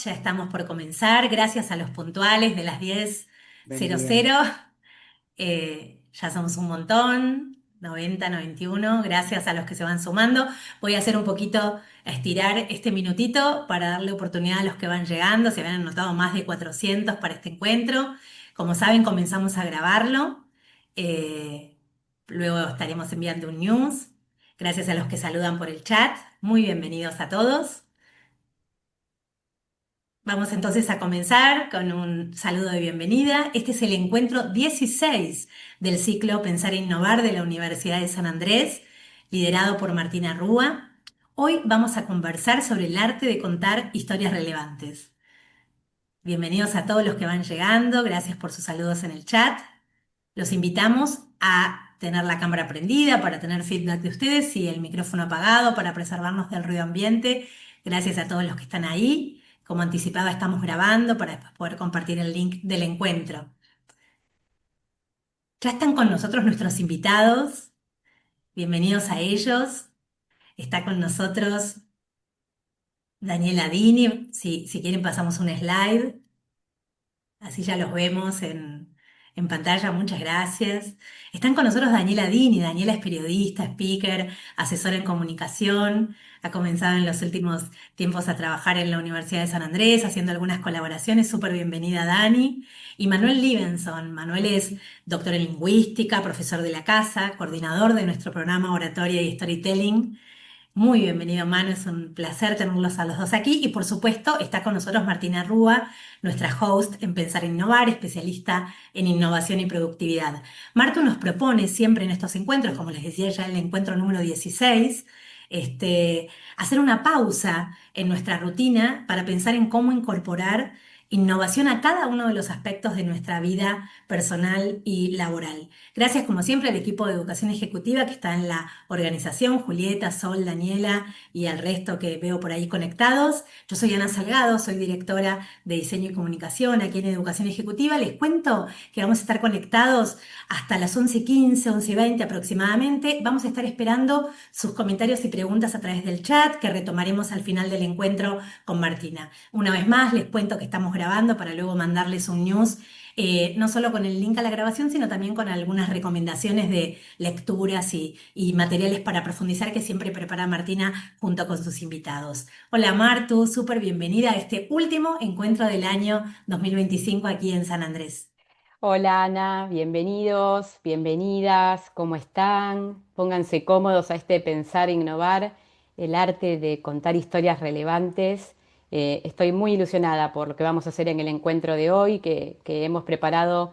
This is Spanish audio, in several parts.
Ya estamos por comenzar, gracias a los puntuales de las 10:00. Bendiga. Ya somos un montón, 90, 91, gracias a los que se van sumando. Voy a hacer un poquito, a estirar este minutito para darle oportunidad a los que van llegando. Se habían anotado más de 400 para este encuentro. Como saben, comenzamos a grabarlo. Eh, Luego estaremos enviando un news. Gracias a los que saludan por el chat. Muy bienvenidos a todos. Vamos entonces a comenzar con un saludo de bienvenida. Este es el encuentro 16 del ciclo Pensar e Innovar de la Universidad de San Andrés, liderado por Martina Rúa. Hoy vamos a conversar sobre el arte de contar historias relevantes. Bienvenidos a todos los que van llegando, gracias por sus saludos en el chat. Los invitamos a tener la cámara prendida para tener feedback de ustedes y el micrófono apagado para preservarnos del ruido ambiente. Gracias a todos los que están ahí. Como anticipaba, estamos grabando para después poder compartir el link del encuentro. Ya están con nosotros nuestros invitados. Bienvenidos a ellos. Está con nosotros Daniela Dini. Si quieren pasamos un slide. Así ya los vemos en pantalla, muchas gracias. Están con nosotros Daniela Dini. Daniela es periodista, speaker, asesora en comunicación. Ha comenzado en los últimos tiempos a trabajar en la Universidad de San Andrés, haciendo algunas colaboraciones. Súper bienvenida, Dani. Y Manuel Libenson. Manuel es doctor en lingüística, profesor de la casa, coordinador de nuestro programa Oratoria y Storytelling. Muy bienvenido, Manu, es un placer tenerlos a los dos aquí y por supuesto está con nosotros Martina Rúa, nuestra host en Pensar e Innovar, especialista en innovación y productividad. Martu nos propone siempre en estos encuentros, como les decía ya en el encuentro número 16, hacer una pausa en nuestra rutina para pensar en cómo incorporar innovación a cada uno de los aspectos de nuestra vida personal y laboral. Gracias, como siempre, al equipo de educación ejecutiva que está en la organización, Julieta, Sol, Daniela y al resto que veo por ahí conectados. Yo soy Ana Salgado, soy directora de diseño y comunicación aquí en Educación Ejecutiva. Les cuento que vamos a estar conectados hasta las 11:15, 11:20 aproximadamente. Vamos a estar esperando sus comentarios y preguntas a través del chat que retomaremos al final del encuentro con Martina. Una vez más, les cuento que estamos grabando para luego mandarles un news, no solo con el link a la grabación, sino también con algunas recomendaciones de lecturas y materiales para profundizar que siempre prepara Martina junto con sus invitados. Hola Martu, súper bienvenida a este último encuentro del año 2025 aquí en San Andrés. Hola Ana, bienvenidos, bienvenidas, ¿cómo están? Pónganse cómodos a este Pensar e Innovar, el arte de contar historias relevantes. Estoy muy ilusionada por lo que vamos a hacer en el encuentro de hoy, que hemos preparado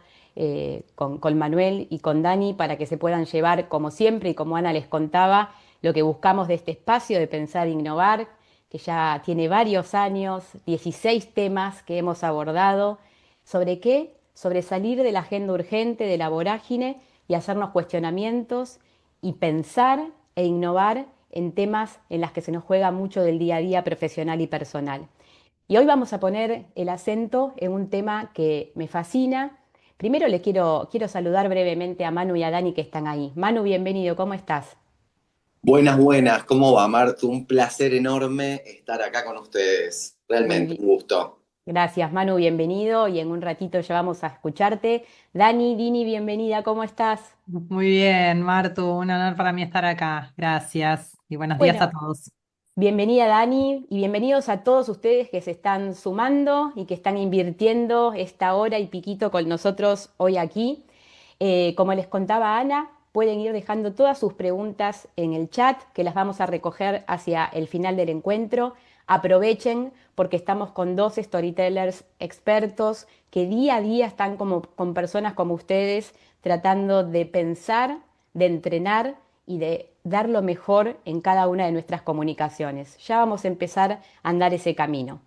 con Manuel y con Dani para que se puedan llevar, como siempre y como Ana les contaba, lo que buscamos de este espacio de Pensar e Innovar, que ya tiene varios años, 16 temas que hemos abordado. ¿Sobre qué? Sobre salir de la agenda urgente, de la vorágine y hacernos cuestionamientos y pensar e innovar en temas en las que se nos juega mucho del día a día profesional y personal. Y hoy vamos a poner el acento en un tema que me fascina. Primero quiero saludar brevemente a Manu y a Dani que están ahí. Manu, bienvenido, ¿cómo estás? Buenas, buenas, ¿cómo va, Martu? Un placer enorme estar acá con ustedes. Muy Realmente bien. un gusto. Gracias, Manu, bienvenido y en un ratito ya vamos a escucharte. Dani, Dini, bienvenida, ¿cómo estás? Muy bien, Martu, un honor para mí estar acá. Gracias y buenos días a Bueno, todos. bienvenida Dani y bienvenidos a todos ustedes que se están sumando y que están invirtiendo esta hora y piquito con nosotros hoy aquí. Como les contaba Ana, pueden ir dejando todas sus preguntas en el chat, que las vamos a recoger hacia el final del encuentro. Aprovechen porque estamos con dos storytellers expertos que día a día están como, con personas como ustedes tratando de pensar, de entrenar y de dar lo mejor en cada una de nuestras comunicaciones. Ya vamos a empezar a andar ese camino.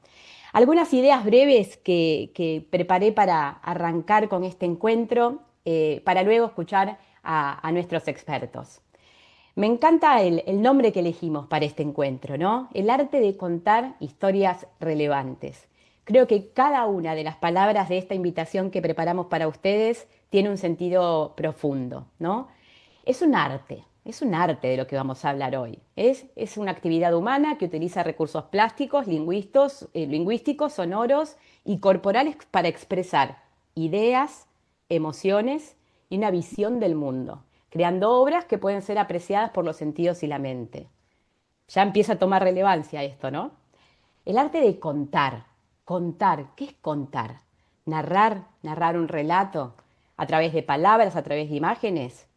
Algunas ideas breves que preparé para arrancar con este encuentro, para luego escuchar a nuestros expertos. Me encanta el nombre que elegimos para este encuentro, ¿no? El arte de contar historias relevantes. Creo que cada una de las palabras de esta invitación que preparamos para ustedes tiene un sentido profundo, ¿no? Es un arte. Es un arte de lo que vamos a hablar hoy. Es una actividad humana que utiliza recursos plásticos, lingüísticos, sonoros y corporales para expresar ideas, emociones y una visión del mundo, creando obras que pueden ser apreciadas por los sentidos y la mente. Ya empieza a tomar relevancia esto, ¿no? El arte de contar. Contar, ¿qué es contar? Narrar un relato a través de palabras, a través de imágenes,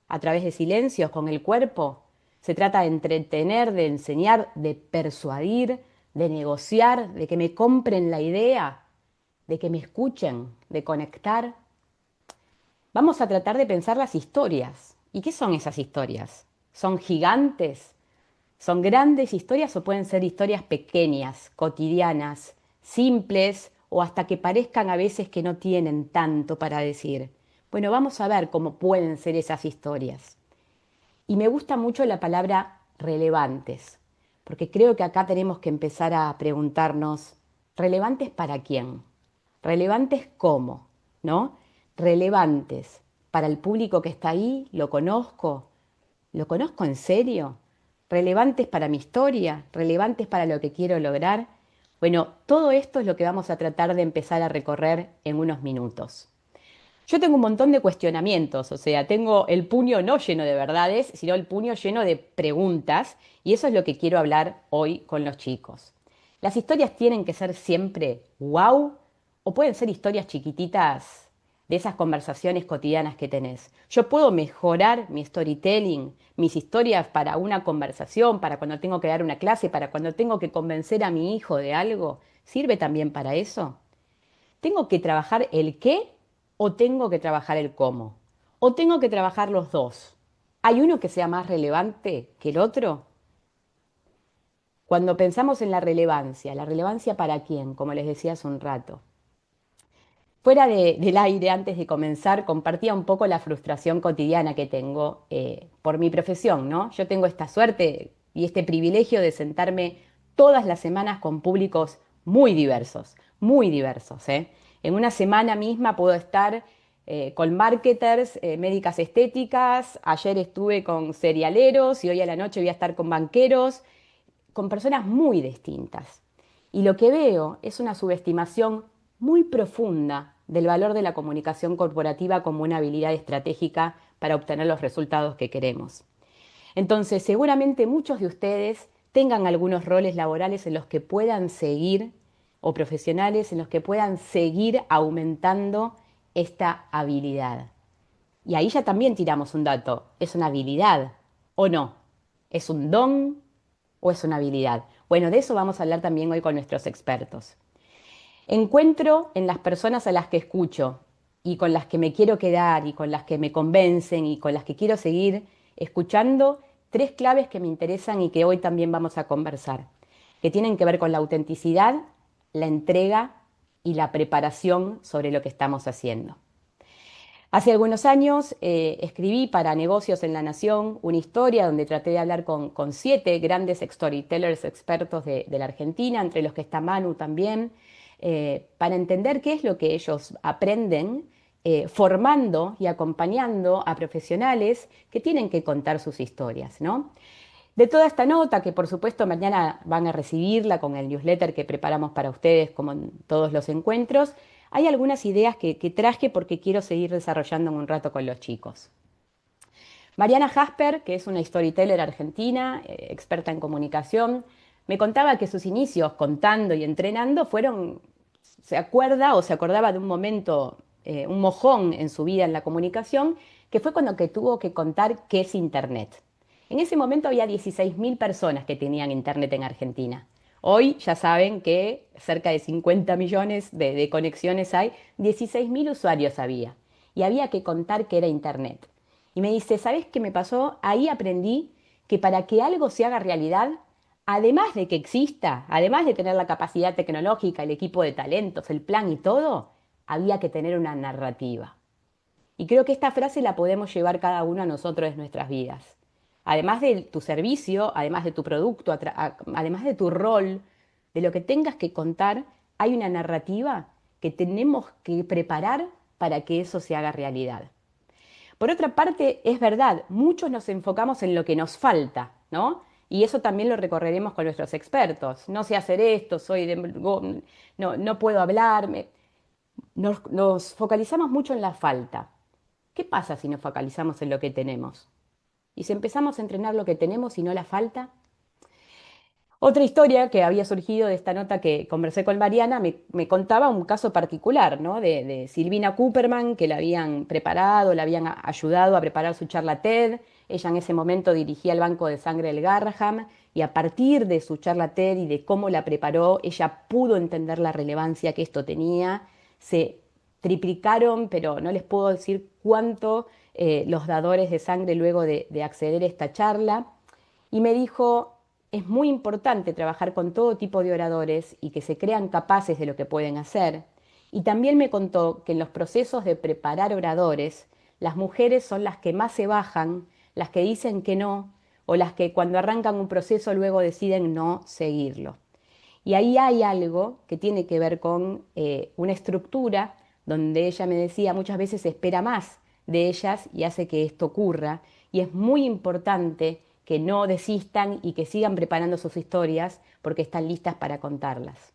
a través de silencios con el cuerpo. Se trata de entretener, de enseñar, de persuadir, de negociar, de que me compren la idea, de que me escuchen, de conectar. Vamos a tratar de pensar las historias. ¿Y qué son esas historias? ¿Son gigantes? ¿Son grandes historias o pueden ser historias pequeñas, cotidianas, simples o hasta que parezcan a veces que no tienen tanto para decir? Bueno, vamos a ver cómo pueden ser esas historias. Y me gusta mucho la palabra relevantes, porque creo que acá tenemos que empezar a preguntarnos, ¿relevantes para quién? ¿Relevantes cómo? ¿No? Relevantes para el público que está ahí, ¿lo conozco? ¿Lo conozco en serio? ¿Relevantes para mi historia? ¿Relevantes para lo que quiero lograr? Bueno, todo esto es lo que vamos a tratar de empezar a recorrer en unos minutos. Yo tengo un montón de cuestionamientos, o sea, tengo el puño no lleno de verdades, sino el puño lleno de preguntas, y eso es lo que quiero hablar hoy con los chicos. ¿Las historias tienen que ser siempre wow? ¿O pueden ser historias chiquititas de esas conversaciones cotidianas que tenés? Yo puedo mejorar mi storytelling, mis historias para una conversación, para cuando tengo que dar una clase, para cuando tengo que convencer a mi hijo de algo. ¿Sirve también para eso? ¿Tengo que trabajar el qué o tengo que trabajar el cómo? ¿O tengo que trabajar los dos? ¿Hay uno que sea más relevante que el otro? Cuando pensamos en ¿la relevancia para quién? Como les decía hace un rato. Fuera del aire, antes de comenzar, compartía un poco la frustración cotidiana que tengo por mi profesión, ¿no? Yo tengo esta suerte y este privilegio de sentarme todas las semanas con públicos muy diversos, ¿eh? En una semana misma puedo estar con marketers, médicas estéticas, ayer estuve con cerealeros y hoy a la noche voy a estar con banqueros, con personas muy distintas. Y lo que veo es una subestimación muy profunda del valor de la comunicación corporativa como una habilidad estratégica para obtener los resultados que queremos. Entonces, seguramente muchos de ustedes tengan algunos roles laborales en los que puedan seguir, o profesionales en los que puedan seguir aumentando esta habilidad. Y ahí ya también tiramos un dato. ¿Es una habilidad o no? ¿Es un don o es una habilidad? Bueno, de eso vamos a hablar también hoy con nuestros expertos. Encuentro en las personas a las que escucho y con las que me quiero quedar y con las que me convencen y con las que quiero seguir escuchando tres claves que me interesan y que hoy también vamos a conversar, que tienen que ver con la autenticidad, la entrega y la preparación sobre lo que estamos haciendo. Hace algunos años escribí para Negocios en la Nación una historia donde traté de hablar con 7 grandes storytellers expertos de la Argentina, entre los que está Manu también, para entender qué es lo que ellos aprenden formando y acompañando a profesionales que tienen que contar sus historias, ¿no? De toda esta nota, que por supuesto mañana van a recibirla con el newsletter que preparamos para ustedes, como en todos los encuentros, hay algunas ideas que traje porque quiero seguir desarrollando en un rato con los chicos. Mariana Jasper, que es una storyteller argentina, experta en comunicación, me contaba que sus inicios contando y entrenando fueron, se acuerda o se acordaba de un momento, un mojón en su vida en la comunicación, que fue cuando que tuvo que contar qué es Internet. En ese momento había 16.000 personas que tenían Internet en Argentina. Hoy ya saben que cerca de 50 millones de conexiones hay, 16.000 usuarios había. Y había que contar qué era Internet. Y me dice, ¿sabes qué me pasó? Ahí aprendí que para que algo se haga realidad, además de que exista, además de tener la capacidad tecnológica, el equipo de talentos, el plan y todo, había que tener una narrativa. Y creo que esta frase la podemos llevar cada uno a nosotros en nuestras vidas. Además de tu servicio, además de tu producto, además de tu rol, de lo que tengas que contar, hay una narrativa que tenemos que preparar para que eso se haga realidad. Por otra parte, es verdad, muchos nos enfocamos en lo que nos falta, ¿no? Y eso también lo recorreremos con nuestros expertos. No sé hacer esto, no puedo hablar. Nos focalizamos mucho en la falta. ¿Qué pasa si nos focalizamos en lo que tenemos? Y si empezamos a entrenar lo que tenemos y no la falta. Otra historia que había surgido de esta nota que conversé con Mariana me contaba un caso particular, ¿no? De Silvina Cooperman, que la habían preparado, la habían ayudado a preparar su charla TED. Ella en ese momento dirigía el Banco de Sangre del Garraham y a partir de su charla TED y de cómo la preparó, ella pudo entender la relevancia que esto tenía. Se triplicaron, pero no les puedo decir cuánto, los dadores de sangre luego de acceder a esta charla. Y me dijo, es muy importante trabajar con todo tipo de oradores y que se crean capaces de lo que pueden hacer. Y también me contó que en los procesos de preparar oradores, las mujeres son las que más se bajan, las que dicen que no, o las que cuando arrancan un proceso luego deciden no seguirlo. Y ahí hay algo que tiene que ver con una estructura donde ella me decía muchas veces se espera más de ellas y hace que esto ocurra. Y es muy importante que no desistan y que sigan preparando sus historias porque están listas para contarlas.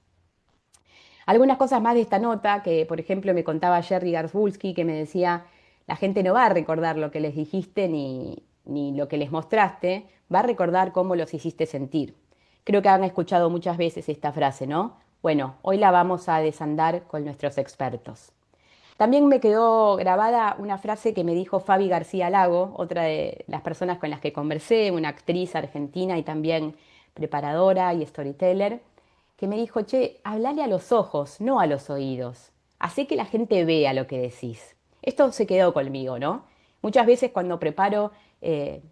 Algunas cosas más de esta nota, que por ejemplo me contaba Jerry Garzbulski, que me decía, la gente no va a recordar lo que les dijiste ni lo que les mostraste, va a recordar cómo los hiciste sentir. Creo que han escuchado muchas veces esta frase, ¿no? Bueno, hoy la vamos a desandar con nuestros expertos. También me quedó grabada una frase que me dijo Fabi García Lago, otra de las personas con las que conversé, una actriz argentina y también preparadora y storyteller, que me dijo, che, hablale a los ojos, no a los oídos. Hacé que la gente vea lo que decís. Esto se quedó conmigo, ¿no? Muchas veces cuando preparo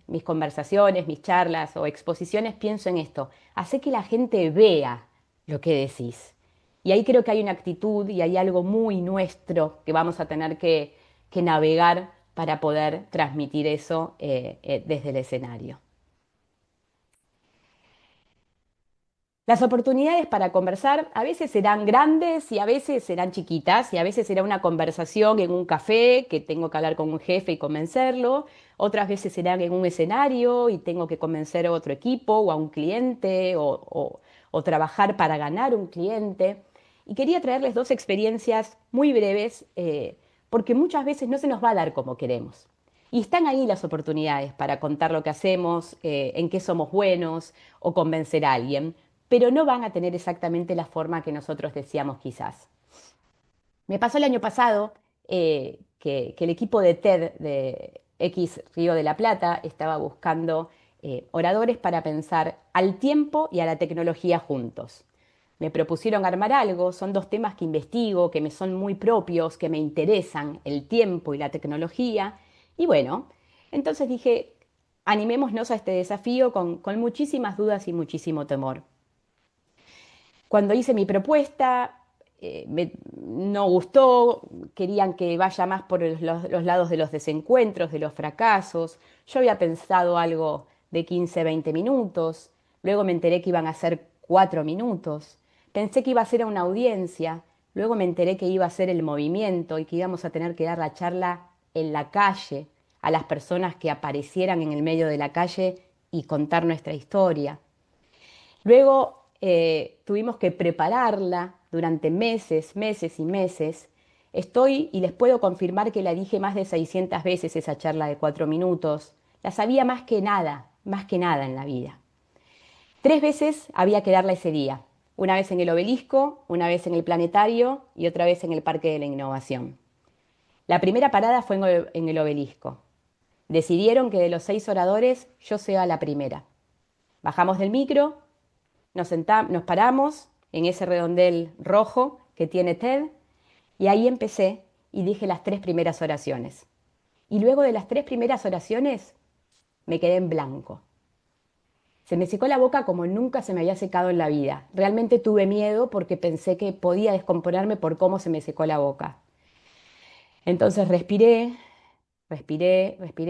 mis conversaciones, mis charlas o exposiciones, pienso en esto. Hacé que la gente vea lo que decís. Y ahí creo que hay una actitud y hay algo muy nuestro que vamos a tener que navegar para poder transmitir eso desde el escenario. Las oportunidades para conversar a veces serán grandes y a veces serán chiquitas y a veces será una conversación en un café que tengo que hablar con un jefe y convencerlo, otras veces serán en un escenario y tengo que convencer a otro equipo o a un cliente o trabajar para ganar un cliente. Y quería traerles dos experiencias muy breves porque muchas veces no se nos va a dar como queremos. Y están ahí las oportunidades para contar lo que hacemos, en qué somos buenos o convencer a alguien, pero no van a tener exactamente la forma que nosotros deseamos quizás. Me pasó el año pasado que el equipo de TED de X Río de la Plata estaba buscando oradores para pensar al tiempo y a la tecnología juntos. Me propusieron armar algo, son dos temas que investigo, que me son muy propios, que me interesan, el tiempo y la tecnología. Y bueno, entonces dije, animémonos a este desafío con muchísimas dudas y muchísimo temor. Cuando hice mi propuesta, no gustó, querían que vaya más por los lados de los desencuentros, de los fracasos. Yo había pensado algo de 15, 20 minutos, luego me enteré que iban a ser 4 minutos, pensé que iba a ser a una audiencia, luego me enteré que iba a ser el movimiento y que íbamos a tener que dar la charla en la calle a las personas que aparecieran en el medio de la calle y contar nuestra historia. Luego tuvimos que prepararla durante meses, meses y meses. Estoy y les puedo confirmar que la dije más de 600 veces esa charla de 4 minutos. La sabía más que nada en la vida. 3 veces había que darla ese día. Una vez en el Obelisco, una vez en el Planetario y otra vez en el Parque de la Innovación. La primera parada fue en el Obelisco. Decidieron que de los 6 oradores yo sea la primera. Bajamos del micro, nos paramos en ese redondel rojo que tiene TED y ahí empecé y dije las 3 primeras oraciones. Y luego de las 3 primeras oraciones me quedé en blanco. Se me secó la boca como nunca se me había secado en la vida. Realmente tuve miedo porque pensé que podía descomponerme por cómo se me secó la boca. Entonces respiré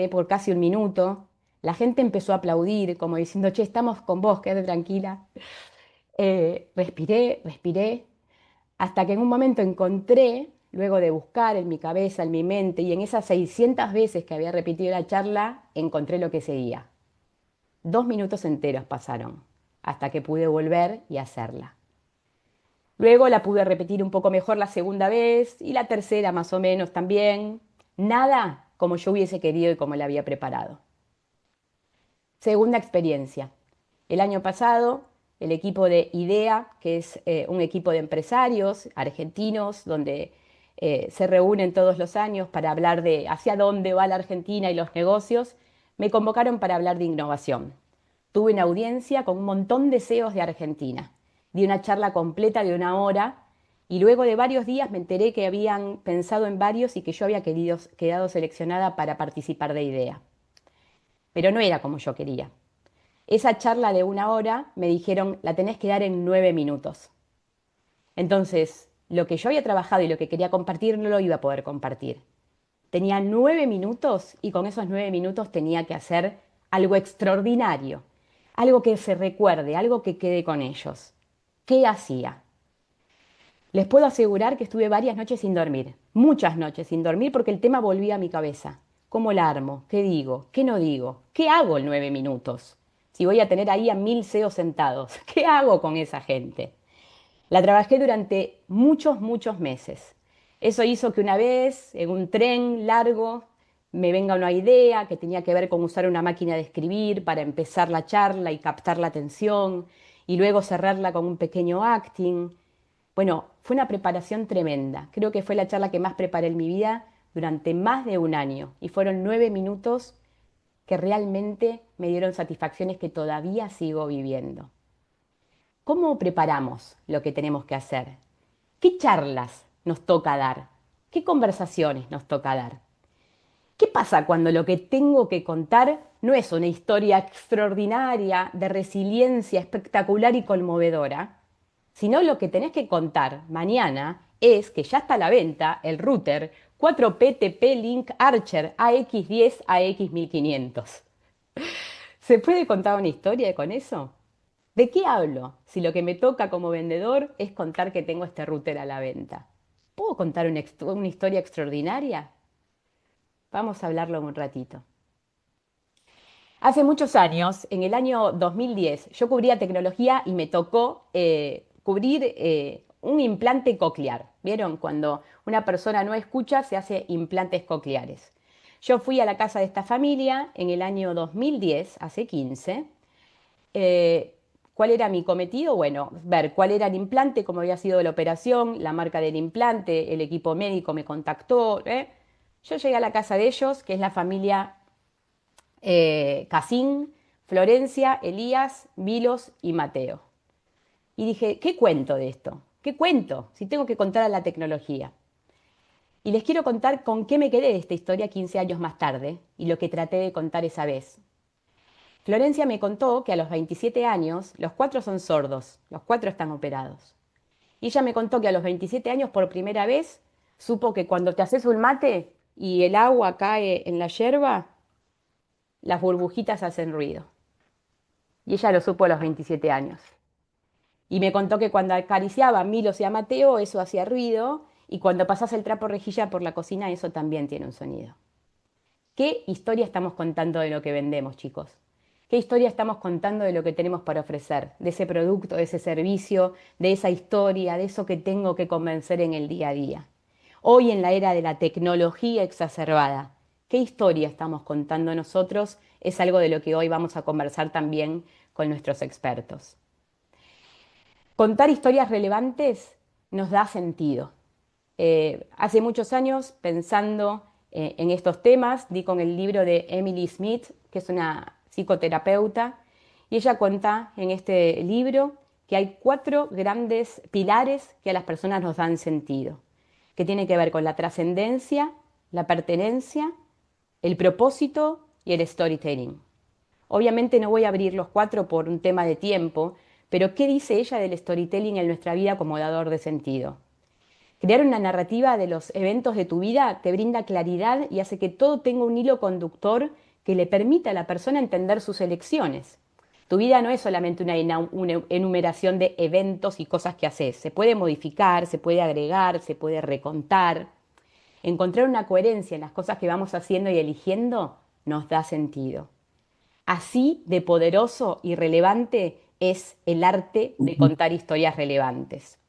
por casi un minuto. La gente empezó a aplaudir como diciendo, che, estamos con vos, quédate tranquila. Respiré, hasta que en un momento encontré luego de buscar en mi cabeza, en mi mente y en esas 600 veces que había repetido la charla, encontré lo que seguía. 2 minutos enteros pasaron hasta que pude volver y hacerla. Luego la pude repetir un poco mejor la segunda vez y la tercera más o menos también. Nada como yo hubiese querido y como la había preparado. Segunda experiencia. El año pasado, el equipo de IDEA, que es un equipo de empresarios argentinos, donde se reúnen todos los años para hablar de hacia dónde va la Argentina y los negocios, me convocaron para hablar de innovación. Tuve una audiencia con un montón de CEOs de Argentina. Di una charla completa de 1 hora y luego de varios días me enteré que habían pensado en varios y que yo había quedado seleccionada para participar de IDEA. Pero no era como yo quería. Esa charla de 1 hora me dijeron, la tenés que dar en 9 minutos. Entonces, lo que yo había trabajado y lo que quería compartir no lo iba a poder compartir. Tenía 9 minutos y con esos 9 minutos tenía que hacer algo extraordinario, algo que se recuerde, algo que quede con ellos. ¿Qué hacía? Les puedo asegurar que estuve varias noches sin dormir, muchas noches sin dormir porque el tema volvía a mi cabeza. ¿Cómo la armo? ¿Qué digo? ¿Qué no digo? ¿Qué hago en 9 minutos? Si voy a tener ahí a 1000 CEOs sentados, ¿qué hago con esa gente? La trabajé durante muchos, muchos meses. Eso hizo que una vez, en un tren largo, me venga una idea que tenía que ver con usar una máquina de escribir para empezar la charla y captar la atención, y luego cerrarla con un pequeño acting. Bueno, fue una preparación tremenda. Creo que fue la charla que más preparé en mi vida durante más de un año, y fueron 9 minutos que realmente me dieron satisfacciones que todavía sigo viviendo. ¿Cómo preparamos lo que tenemos que hacer? ¿Qué charlas nos toca dar? ¿Qué conversaciones nos toca dar? ¿Qué pasa cuando lo que tengo que contar no es una historia extraordinaria de resiliencia espectacular y conmovedora, sino lo que tenés que contar mañana es que ya está a la venta el router 4PTP-Link Archer AX10 AX1500? ¿Se puede contar una historia con eso? ¿De qué hablo si lo que me toca como vendedor es contar que tengo este router a la venta? ¿Puedo contar una historia extraordinaria? Vamos a hablarlo en un ratito. Hace muchos años, en el año 2010, yo cubría tecnología y me tocó cubrir un implante coclear. ¿Vieron? Cuando una persona no escucha, se hace implantes cocleares. Yo fui a la casa de esta familia en el año 2010, hace 15. ¿Cuál era mi cometido? Bueno, ver cuál era el implante, cómo había sido la operación, la marca del implante, el equipo médico me contactó. Yo llegué a la casa de ellos, que es la familia Casín, Florencia, Elías, Vilos y Mateo. Y dije, ¿qué cuento de esto? ¿Qué cuento si tengo que contar a la tecnología? Y les quiero contar con qué me quedé de esta historia 15 años más tarde y lo que traté de contar esa vez. Florencia me contó que a los 27 años los 4 son sordos, los 4 están operados. Y ella me contó que a los 27 años por primera vez supo que cuando te haces un mate y el agua cae en la yerba, las burbujitas hacen ruido. Y ella lo supo a los 27 años. Y me contó que cuando acariciaba a Milos y a Mateo eso hacía ruido y cuando pasas el trapo rejilla por la cocina eso también tiene un sonido. ¿Qué historia estamos contando de lo que vendemos, chicos? ¿Qué historia estamos contando de lo que tenemos para ofrecer? De ese producto, de ese servicio, de esa historia, de eso que tengo que convencer en el día a día. Hoy en la era de la tecnología exacerbada, ¿qué historia estamos contando nosotros? Es algo de lo que hoy vamos a conversar también con nuestros expertos. Contar historias relevantes nos da sentido. Hace muchos años, pensando en estos temas, di con el libro de Emily Smith, que es una psicoterapeuta, y ella cuenta en este libro que hay 4 grandes pilares que a las personas nos dan sentido, que tienen que ver con la trascendencia, la pertenencia, el propósito y el storytelling. Obviamente no voy a abrir los 4 por un tema de tiempo, pero ¿qué dice ella del storytelling en nuestra vida como dador de sentido? Crear una narrativa de los eventos de tu vida te brinda claridad y hace que todo tenga un hilo conductor que le permita a la persona entender sus elecciones. Tu vida no es solamente una enumeración de eventos y cosas que haces. Se puede modificar, se puede agregar, se puede recontar. Encontrar una coherencia en las cosas que vamos haciendo y eligiendo nos da sentido. Así de poderoso y relevante es el arte de contar historias relevantes.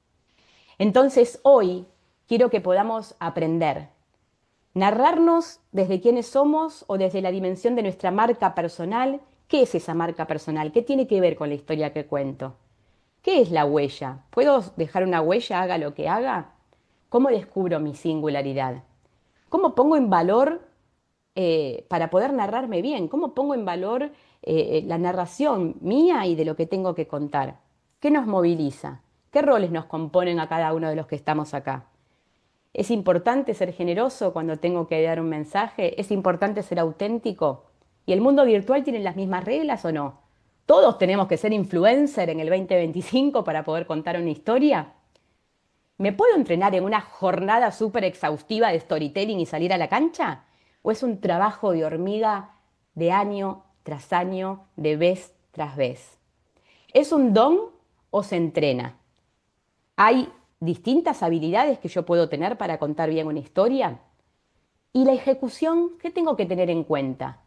Entonces hoy quiero que podamos aprender, narrarnos desde quiénes somos o desde la dimensión de nuestra marca personal. ¿Qué es esa marca personal? ¿Qué tiene que ver con la historia que cuento? ¿Qué es la huella? ¿Puedo dejar una huella, haga lo que haga? ¿Cómo descubro mi singularidad? ¿Cómo pongo en valor para poder narrarme bien? ¿Cómo pongo en valor la narración mía y de lo que tengo que contar? ¿Qué nos moviliza? ¿Qué roles nos componen a cada uno de los que estamos acá? ¿Es importante ser generoso cuando tengo que dar un mensaje? ¿Es importante ser auténtico? ¿Y el mundo virtual tiene las mismas reglas o no? ¿Todos tenemos que ser influencer en el 2025 para poder contar una historia? ¿Me puedo entrenar en una jornada súper exhaustiva de storytelling y salir a la cancha? ¿O es un trabajo de hormiga de año tras año, de vez tras vez? ¿Es un don o se entrena? ¿Hay distintas habilidades que yo puedo tener para contar bien una historia? ¿Y la ejecución qué tengo que tener en cuenta?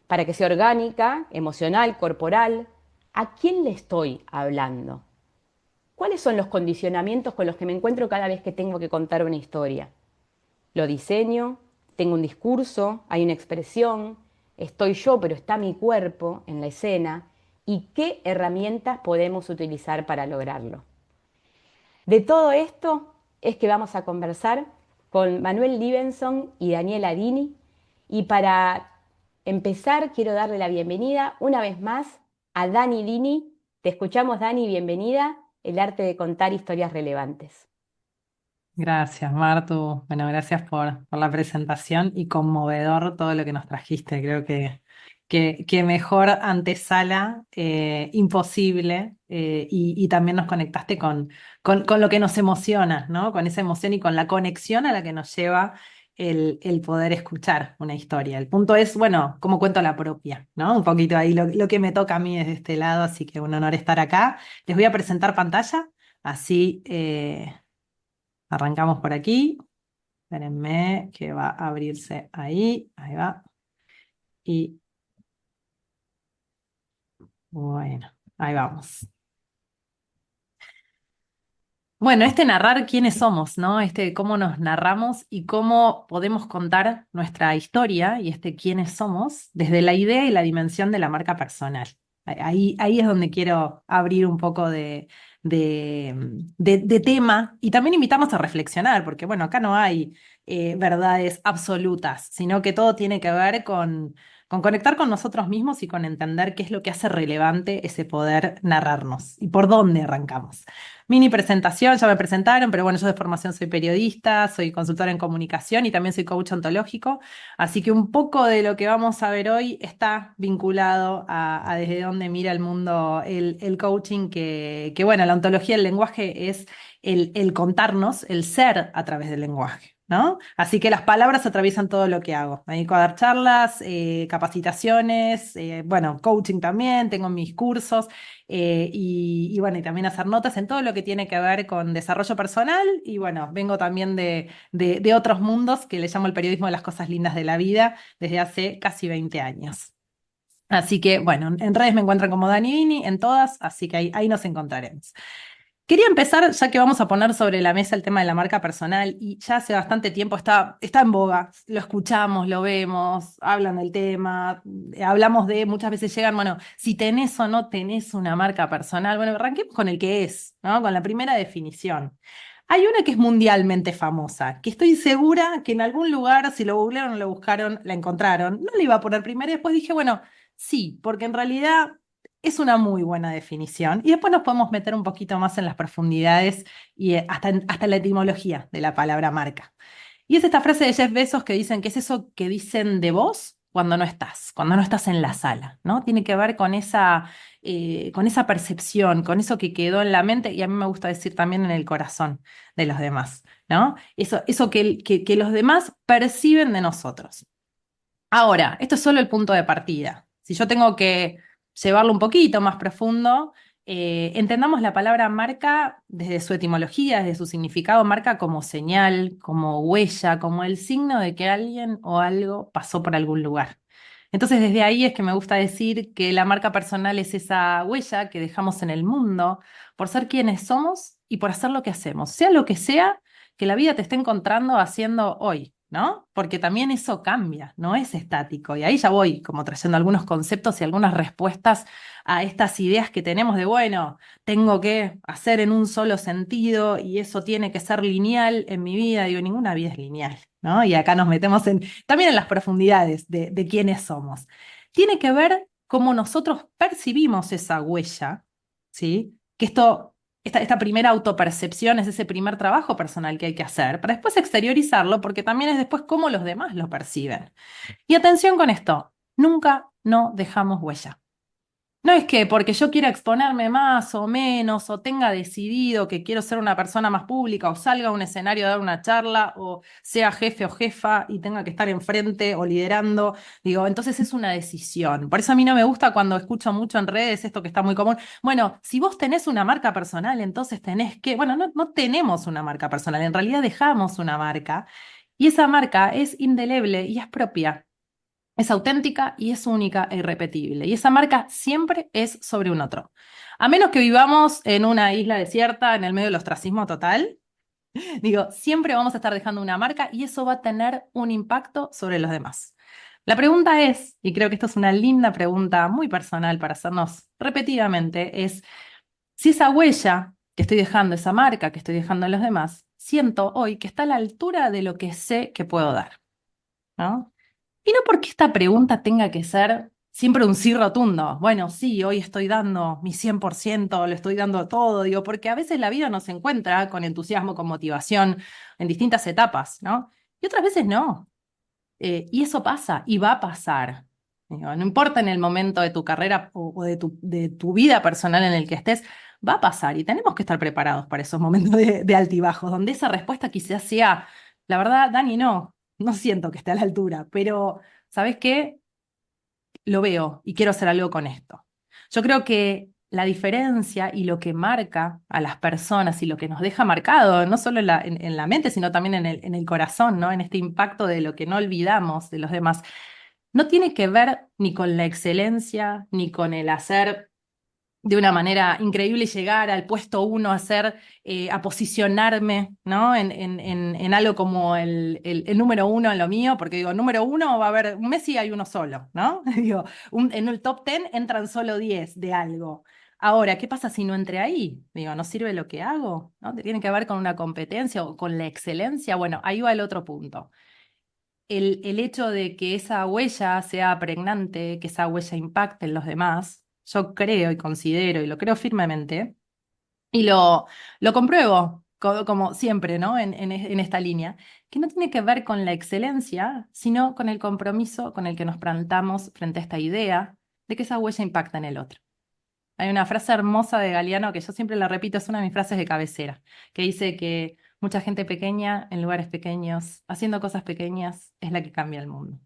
Para que sea orgánica, emocional, corporal, ¿a quién le estoy hablando? ¿Cuáles son los condicionamientos con los que me encuentro cada vez que tengo que contar una historia? Lo diseño, tengo un discurso, hay una expresión, estoy yo, pero está mi cuerpo en la escena. ¿Y qué herramientas podemos utilizar para lograrlo? De todo esto es que vamos a conversar con Manuel Libenson y Daniela Dini. Y para empezar, quiero darle la bienvenida una vez más a Dani Dini. Te escuchamos, Dani, bienvenida. El arte de contar historias relevantes. Gracias, Martu. Bueno, gracias por la presentación y conmovedor todo lo que nos trajiste. Creo que mejor antesala imposible y también nos conectaste con lo que nos emociona, ¿no? Con esa emoción y con la conexión a la que nos lleva el poder escuchar una historia. El punto es, bueno, cómo cuento la propia, ¿no? Un poquito ahí lo que me toca a mí desde este lado, así que un honor estar acá. Les voy a presentar pantalla, así... arrancamos por aquí. Espérenme que va a abrirse ahí. Ahí va. Y bueno, ahí vamos. Bueno, este narrar quiénes somos, ¿no? Este cómo nos narramos y cómo podemos contar nuestra historia y este quiénes somos desde la idea y la dimensión de la marca personal. Ahí es donde quiero abrir un poco de tema y también invitarnos a reflexionar, porque bueno, acá no hay verdades absolutas, sino que todo tiene que ver con conectar con nosotros mismos y con entender qué es lo que hace relevante ese poder narrarnos y por dónde arrancamos. Mini presentación, ya me presentaron, pero bueno, yo de formación soy periodista, soy consultora en comunicación y también soy coach ontológico, así que un poco de lo que vamos a ver hoy está vinculado a desde dónde mira el mundo el coaching, que bueno, la ontología del lenguaje es el contarnos, el ser a través del lenguaje. ¿No? Así que las palabras atraviesan todo lo que hago. Me dedico a dar charlas, capacitaciones, bueno, coaching también, tengo mis cursos. Y bueno, y también hacer notas en todo lo que tiene que ver con desarrollo personal. Y bueno, vengo también de otros mundos que le llamo el periodismo de las cosas lindas de la vida desde hace casi 20 años. Así que bueno, en redes me encuentran como Dani Vini, en todas, así que ahí nos encontraremos. Quería empezar, ya que vamos a poner sobre la mesa el tema de la marca personal, y ya hace bastante tiempo está en boga, lo escuchamos, lo vemos, hablan del tema, hablamos muchas veces llegan, bueno, si tenés o no tenés una marca personal, bueno, arranquemos con el que es, ¿no? Con la primera definición. Hay una que es mundialmente famosa, que estoy segura que en algún lugar, si lo googlearon o lo buscaron, la encontraron. No la iba a poner primero y después dije, bueno, sí, porque en realidad es una muy buena definición. Y después nos podemos meter un poquito más en las profundidades y hasta la etimología de la palabra marca. Y es esta frase de Jeff Bezos que dicen que es eso que dicen de vos cuando no estás en la sala, ¿no? Tiene que ver con esa percepción, con eso que quedó en la mente y a mí me gusta decir también en el corazón de los demás, ¿no? Eso que los demás perciben de nosotros. Ahora, esto es solo el punto de partida. Si yo tengo que llevarlo un poquito más profundo, entendamos la palabra marca desde su etimología, desde su significado, marca como señal, como huella, como el signo de que alguien o algo pasó por algún lugar. Entonces, desde ahí es que me gusta decir que la marca personal es esa huella que dejamos en el mundo por ser quienes somos y por hacer lo que hacemos, sea lo que sea que la vida te esté encontrando haciendo hoy, ¿no? Porque también eso cambia, no es estático. Y ahí ya voy como trayendo algunos conceptos y algunas respuestas a estas ideas que tenemos de, bueno, tengo que hacer en un solo sentido y eso tiene que ser lineal en mi vida. Digo, ninguna vida es lineal, ¿no? Y acá nos metemos también en las profundidades de quiénes somos. Tiene que ver cómo nosotros percibimos esa huella, ¿sí? Que esta primera autopercepción es ese primer trabajo personal que hay que hacer para después exteriorizarlo, porque también es después cómo los demás lo perciben. Y atención con esto, nunca no dejamos huella. No es que porque yo quiera exponerme más o menos, o tenga decidido que quiero ser una persona más pública, o salga a un escenario a dar una charla, o sea jefe o jefa y tenga que estar enfrente o liderando, digo, entonces es una decisión. Por eso a mí no me gusta cuando escucho mucho en redes esto que está muy común. Bueno, si vos tenés una marca personal, entonces tenés que, bueno, no tenemos una marca personal, en realidad dejamos una marca, y esa marca es indeleble y es propia. Es auténtica y es única e irrepetible. Y esa marca siempre es sobre un otro. A menos que vivamos en una isla desierta, en el medio del ostracismo total, digo, siempre vamos a estar dejando una marca y eso va a tener un impacto sobre los demás. La pregunta es, y creo que esto es una linda pregunta muy personal para hacernos repetidamente, es si esa huella que estoy dejando, esa marca que estoy dejando en los demás, siento hoy que está a la altura de lo que sé que puedo dar, ¿no? Y no porque esta pregunta tenga que ser siempre un sí rotundo. Bueno, sí, hoy estoy dando mi 100%, lo estoy dando todo, digo, porque a veces la vida nos encuentra con entusiasmo, con motivación, en distintas etapas, ¿no? Y otras veces no. Y eso pasa y va a pasar. Digo, no importa en el momento de tu carrera o de tu vida personal en el que estés, va a pasar y tenemos que estar preparados para esos momentos de altibajos, donde esa respuesta quizás sea, la verdad, Dani, no siento que esté a la altura, pero ¿sabes qué? Lo veo y quiero hacer algo con esto. Yo creo que la diferencia y lo que marca a las personas y lo que nos deja marcado, no solo en la mente, sino también en el corazón, ¿no? En este impacto de lo que no olvidamos de los demás, no tiene que ver ni con la excelencia, ni con el hacer de una manera increíble y llegar al puesto uno, a posicionarme, ¿no? En algo como el número uno en lo mío, porque digo, número uno va a haber, un Messi hay uno solo, ¿no? Digo, en el top 10 entran solo 10 de algo. Ahora, ¿qué pasa si no entré ahí? Digo, ¿no sirve lo que hago? ¿No? ¿Tiene que ver con una competencia o con la excelencia? Bueno, ahí va el otro punto. El hecho de que esa huella sea pregnante, que esa huella impacte en los demás, yo creo y considero y lo creo firmemente y lo compruebo como siempre, ¿no? En esta línea, que no tiene que ver con la excelencia, sino con el compromiso con el que nos plantamos frente a esta idea de que esa huella impacta en el otro. Hay una frase hermosa de Galeano que yo siempre la repito, es una de mis frases de cabecera, que dice que mucha gente pequeña en lugares pequeños, haciendo cosas pequeñas, es la que cambia el mundo,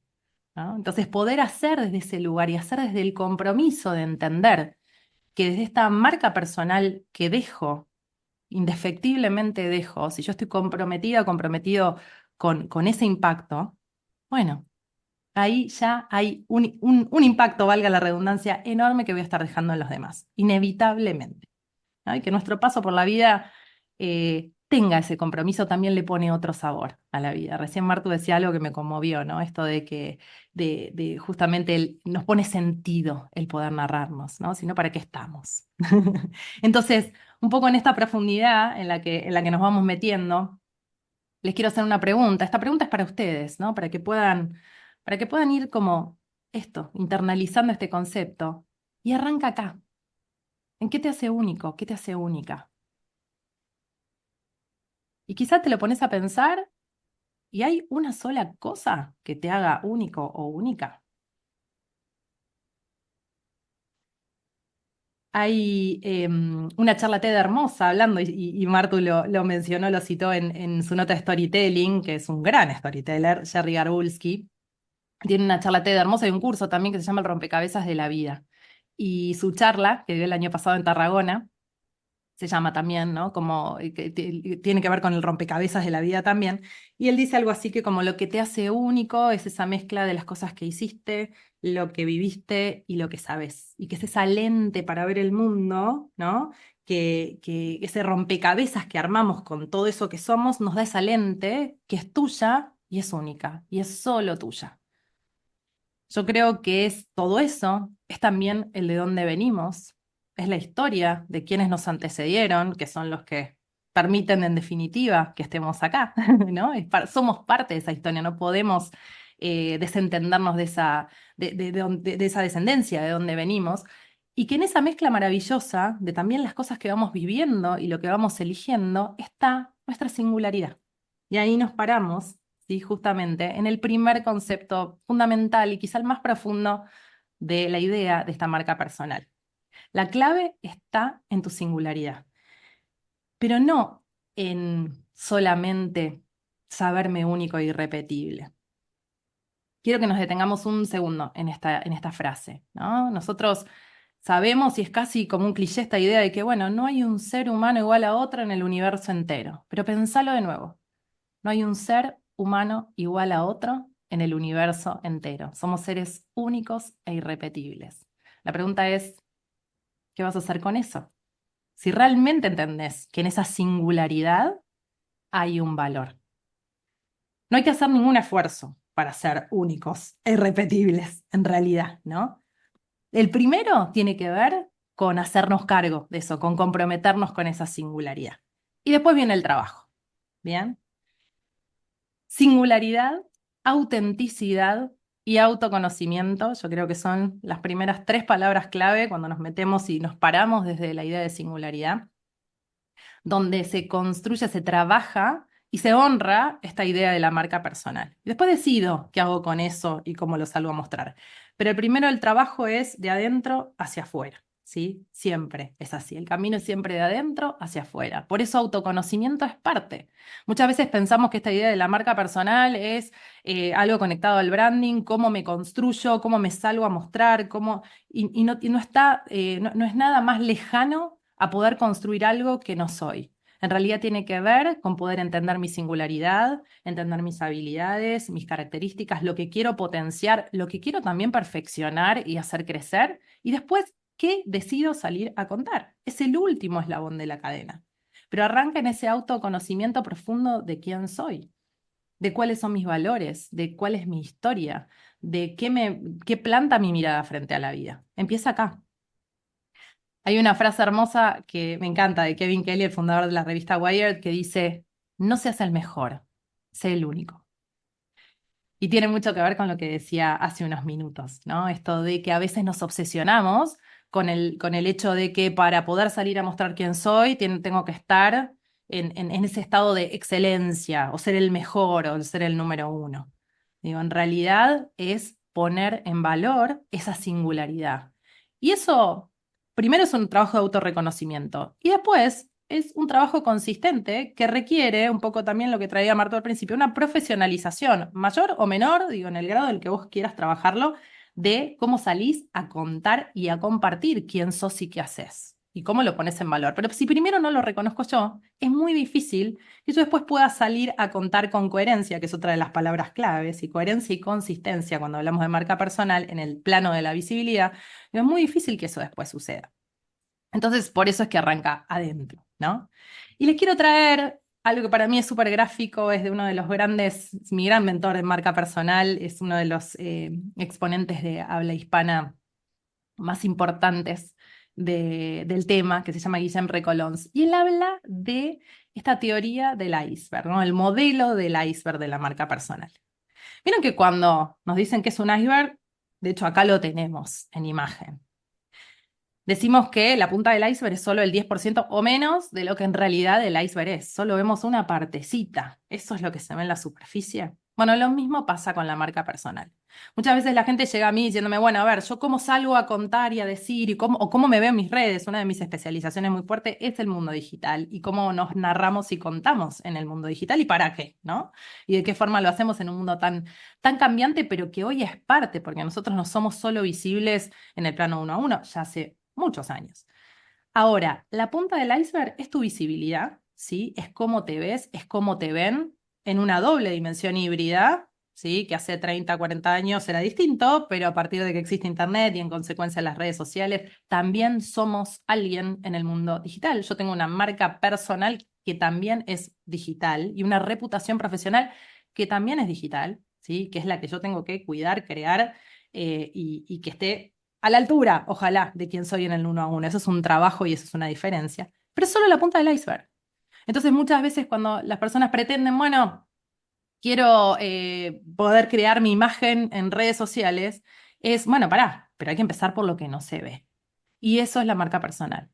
¿no? Entonces, poder hacer desde ese lugar y hacer desde el compromiso de entender que desde esta marca personal que dejo, indefectiblemente dejo, si yo estoy comprometida, comprometido con ese impacto, bueno, ahí ya hay un impacto, valga la redundancia, enorme que voy a estar dejando en los demás, inevitablemente, ¿no? Y que nuestro paso por la vida tenga ese compromiso también le pone otro sabor a la vida. Recién Martu decía algo que me conmovió, ¿no? Esto de que de justamente nos pone sentido el poder narrarnos, ¿no? Si no, ¿para qué estamos? Entonces, un poco en esta profundidad en la que nos vamos metiendo, les quiero hacer una pregunta. Esta pregunta es para ustedes, ¿no? Para que puedan ir como esto, internalizando este concepto. Y arranca acá. ¿En qué te hace único? ¿Qué te hace única? Y quizás te lo pones a pensar y hay una sola cosa que te haga único o única. Hay una charla TED hermosa hablando, y Martu lo mencionó, lo citó en su nota de storytelling, que es un gran storyteller, Jerry Garbulski. Tiene una charla TED hermosa y un curso también que se llama El rompecabezas de la vida. y su charla, que dio el año pasado en Tarragona, se llama también, ¿no? Como que tiene que ver con el rompecabezas de la vida también. Y él dice algo así que como lo que te hace único es esa mezcla de las cosas que hiciste, lo que viviste y lo que sabes. Y que es esa lente para ver el mundo, ¿no? Que ese rompecabezas que armamos con todo eso que somos nos da esa lente que es tuya y es única y es solo tuya. Yo creo que es todo eso, es también el de dónde venimos, es la historia de quienes nos antecedieron, que son los que permiten en definitiva que estemos acá, ¿no? Somos parte de esa historia, no podemos desentendernos de esa descendencia, de dónde venimos, y que en esa mezcla maravillosa de también las cosas que vamos viviendo y lo que vamos eligiendo está nuestra singularidad. Y ahí nos paramos. Sí, justamente, en el primer concepto fundamental y quizá el más profundo de la idea de esta marca personal. La clave está en tu singularidad, pero no en solamente saberme único e irrepetible. Quiero que nos detengamos un segundo en esta frase, ¿no? Nosotros sabemos, y es casi como un cliché esta idea de que, bueno, no hay un ser humano igual a otro en el universo entero, pero pensalo de nuevo. No hay un ser humano igual a otro en el universo entero. Somos seres únicos e irrepetibles. La pregunta es, ¿qué vas a hacer con eso? Si realmente entendés que en esa singularidad hay un valor. No hay que hacer ningún esfuerzo para ser únicos e irrepetibles, en realidad, ¿no? El primero tiene que ver con hacernos cargo de eso, con comprometernos con esa singularidad. Y después viene el trabajo, ¿bien? Singularidad, autenticidad y autoconocimiento, yo creo que son las primeras 3 palabras clave cuando nos metemos y nos paramos desde la idea de singularidad, donde se construye, se trabaja y se honra esta idea de la marca personal. Y después decido qué hago con eso y cómo lo salgo a mostrar. Pero el primero, el trabajo es de adentro hacia afuera. ¿Sí? Siempre es así, el camino es siempre de adentro hacia afuera. Por eso autoconocimiento es parte. Muchas veces pensamos que esta idea de la marca personal es algo conectado al branding, cómo me construyo, cómo me salgo a mostrar, no está, no es nada más lejano a poder construir algo que no soy. En realidad tiene que ver con poder entender mi singularidad, entender mis habilidades, mis características, lo que quiero potenciar, lo que quiero también perfeccionar y hacer crecer, y después ¿qué decido salir a contar? Es el último eslabón de la cadena. Pero arranca en ese autoconocimiento profundo de quién soy, de cuáles son mis valores, de cuál es mi historia, de qué planta mi mirada frente a la vida. Empieza acá. Hay una frase hermosa que me encanta de Kevin Kelly, el fundador de la revista Wired, que dice, no seas el mejor, sé el único. Y tiene mucho que ver con lo que decía hace unos minutos, ¿no? Esto de que a veces nos obsesionamos con el hecho de que para poder salir a mostrar quién soy, tengo que estar en ese estado de excelencia, o ser el mejor, o ser el número uno. Digo, en realidad es poner en valor esa singularidad. Y eso, primero es un trabajo de autorreconocimiento, y después es un trabajo consistente que requiere un poco también lo que traía Marto al principio, una profesionalización, mayor o menor, digo, en el grado en el que vos quieras trabajarlo, de cómo salís a contar y a compartir quién sos y qué haces, y cómo lo pones en valor. Pero si primero no lo reconozco yo, es muy difícil que yo después pueda salir a contar con coherencia, que es otra de las palabras claves, y coherencia y consistencia cuando hablamos de marca personal en el plano de la visibilidad, es muy difícil que eso después suceda. Entonces, por eso es que arranca adentro, ¿no? Y les quiero traer algo que para mí es súper gráfico, es de uno de los grandes, es mi gran mentor en marca personal, es uno de los exponentes de habla hispana más importantes del tema, que se llama Guillem Recolons. Y él habla de esta teoría del iceberg, ¿no? El modelo del iceberg de la marca personal. Vieron que cuando nos dicen que es un iceberg, de hecho acá lo tenemos en imagen. Decimos que la punta del iceberg es solo el 10% o menos de lo que en realidad el iceberg es. Solo vemos una partecita. ¿Eso es lo que se ve en la superficie? Bueno, lo mismo pasa con la marca personal. Muchas veces la gente llega a mí diciéndome, bueno, a ver, yo cómo salgo a contar y a decir o cómo me veo en mis redes. Una de mis especializaciones muy fuerte es el mundo digital y cómo nos narramos y contamos en el mundo digital y para qué, ¿no? Y de qué forma lo hacemos en un mundo tan cambiante, pero que hoy es parte, porque nosotros no somos solo visibles en el plano uno a uno, ya hace muchos años. Ahora, la punta del iceberg es tu visibilidad, ¿sí? Es cómo te ves, es cómo te ven en una doble dimensión híbrida, ¿sí? Que hace 30, 40 años era distinto, pero a partir de que existe Internet y en consecuencia las redes sociales, también somos alguien en el mundo digital. Yo tengo una marca personal que también es digital y una reputación profesional que también es digital, ¿sí? Que es la que yo tengo que cuidar, crear y que esté a la altura, ojalá, de quién soy en el uno a uno. Eso es un trabajo y eso es una diferencia. Pero es solo la punta del iceberg. Entonces, muchas veces cuando las personas pretenden, bueno, quiero poder crear mi imagen en redes sociales, es, bueno, pará, pero hay que empezar por lo que no se ve. Y eso es la marca personal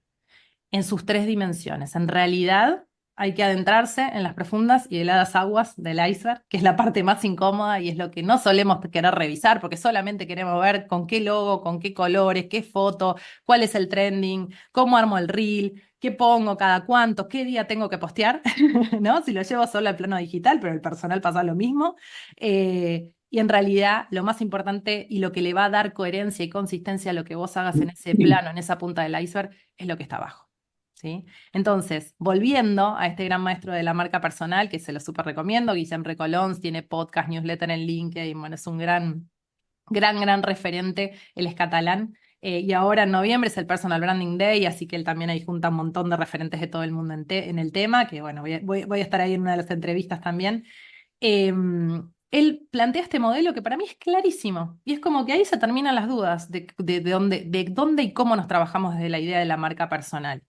en sus tres dimensiones. En realidad, hay que adentrarse en las profundas y heladas aguas del iceberg, que es la parte más incómoda y es lo que no solemos querer revisar, porque solamente queremos ver con qué logo, con qué colores, qué foto, cuál es el trending, cómo armo el reel, qué pongo cada cuánto, qué día tengo que postear, ¿no? Si lo llevo solo al plano digital, pero el personal pasa lo mismo. Y en realidad, lo más importante y lo que le va a dar coherencia y consistencia a lo que vos hagas en ese plano, en esa punta del iceberg, es lo que está abajo. ¿Sí? Entonces, volviendo a este gran maestro de la marca personal, que se lo súper recomiendo, Guillem Recolons, tiene podcast, newsletter en LinkedIn, bueno, es un gran referente, él es catalán, y ahora en noviembre es el Personal Branding Day, así que él también ahí junta un montón de referentes de todo el mundo en el tema, que bueno, voy a estar ahí en una de las entrevistas también. Eh, Él plantea este modelo que para mí es clarísimo, y es como que ahí se terminan las dudas de dónde y cómo nos trabajamos desde la idea de la marca personal.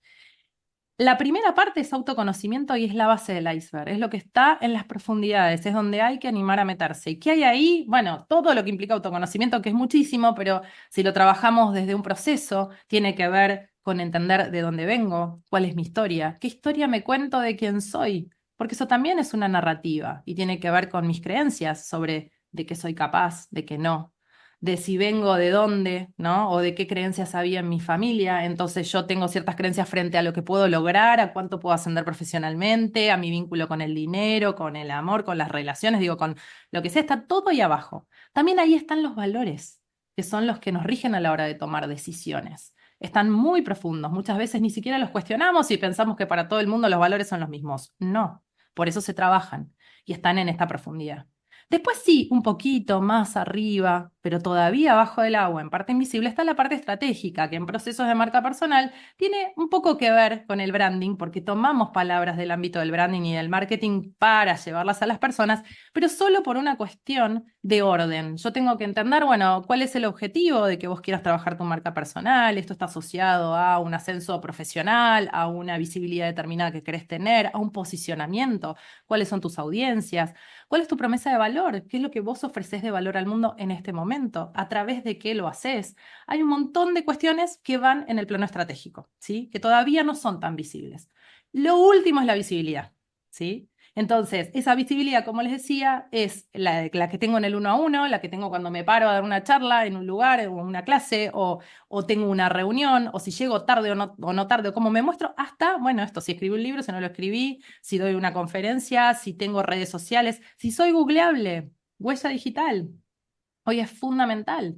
La primera parte es autoconocimiento y es la base del iceberg, es lo que está en las profundidades, es donde hay que animar a meterse. ¿Y qué hay ahí? Bueno, todo lo que implica autoconocimiento, que es muchísimo, pero si lo trabajamos desde un proceso, tiene que ver con entender de dónde vengo, cuál es mi historia, qué historia me cuento de quién soy, porque eso también es una narrativa y tiene que ver con mis creencias sobre de qué soy capaz, de qué no, de si vengo de dónde, ¿no? O de qué creencias había en mi familia. Entonces yo tengo ciertas creencias frente a lo que puedo lograr, a cuánto puedo ascender profesionalmente, a mi vínculo con el dinero, con el amor, con las relaciones, digo, con lo que sea, está todo ahí abajo. También ahí están los valores, que son los que nos rigen a la hora de tomar decisiones. Están muy profundos. Muchas veces ni siquiera los cuestionamos y pensamos que para todo el mundo los valores son los mismos. No, por eso se trabajan y están en esta profundidad. Después sí, un poquito más arriba, pero todavía abajo del agua, en parte invisible, está la parte estratégica, que en procesos de marca personal tiene un poco que ver con el branding, porque tomamos palabras del ámbito del branding y del marketing para llevarlas a las personas, pero solo por una cuestión de orden. Yo tengo que entender, bueno, cuál es el objetivo de que vos quieras trabajar tu marca personal. Esto está asociado a un ascenso profesional, a una visibilidad determinada que querés tener, a un posicionamiento, cuáles son tus audiencias. ¿Cuál es tu promesa de valor? ¿Qué es lo que vos ofreces de valor al mundo en este momento? ¿A través de qué lo haces? Hay un montón de cuestiones que van en el plano estratégico, ¿sí? Que todavía no son tan visibles. Lo último es la visibilidad, ¿sí? Entonces, esa visibilidad, como les decía, es la que tengo en el uno a uno, la que tengo cuando me paro a dar una charla en un lugar o en una clase o tengo una reunión, o si llego tarde o no tarde, o cómo me muestro, hasta, bueno, esto, si escribí un libro, si no lo escribí, si doy una conferencia, si tengo redes sociales, si soy googleable, huella digital, hoy es fundamental.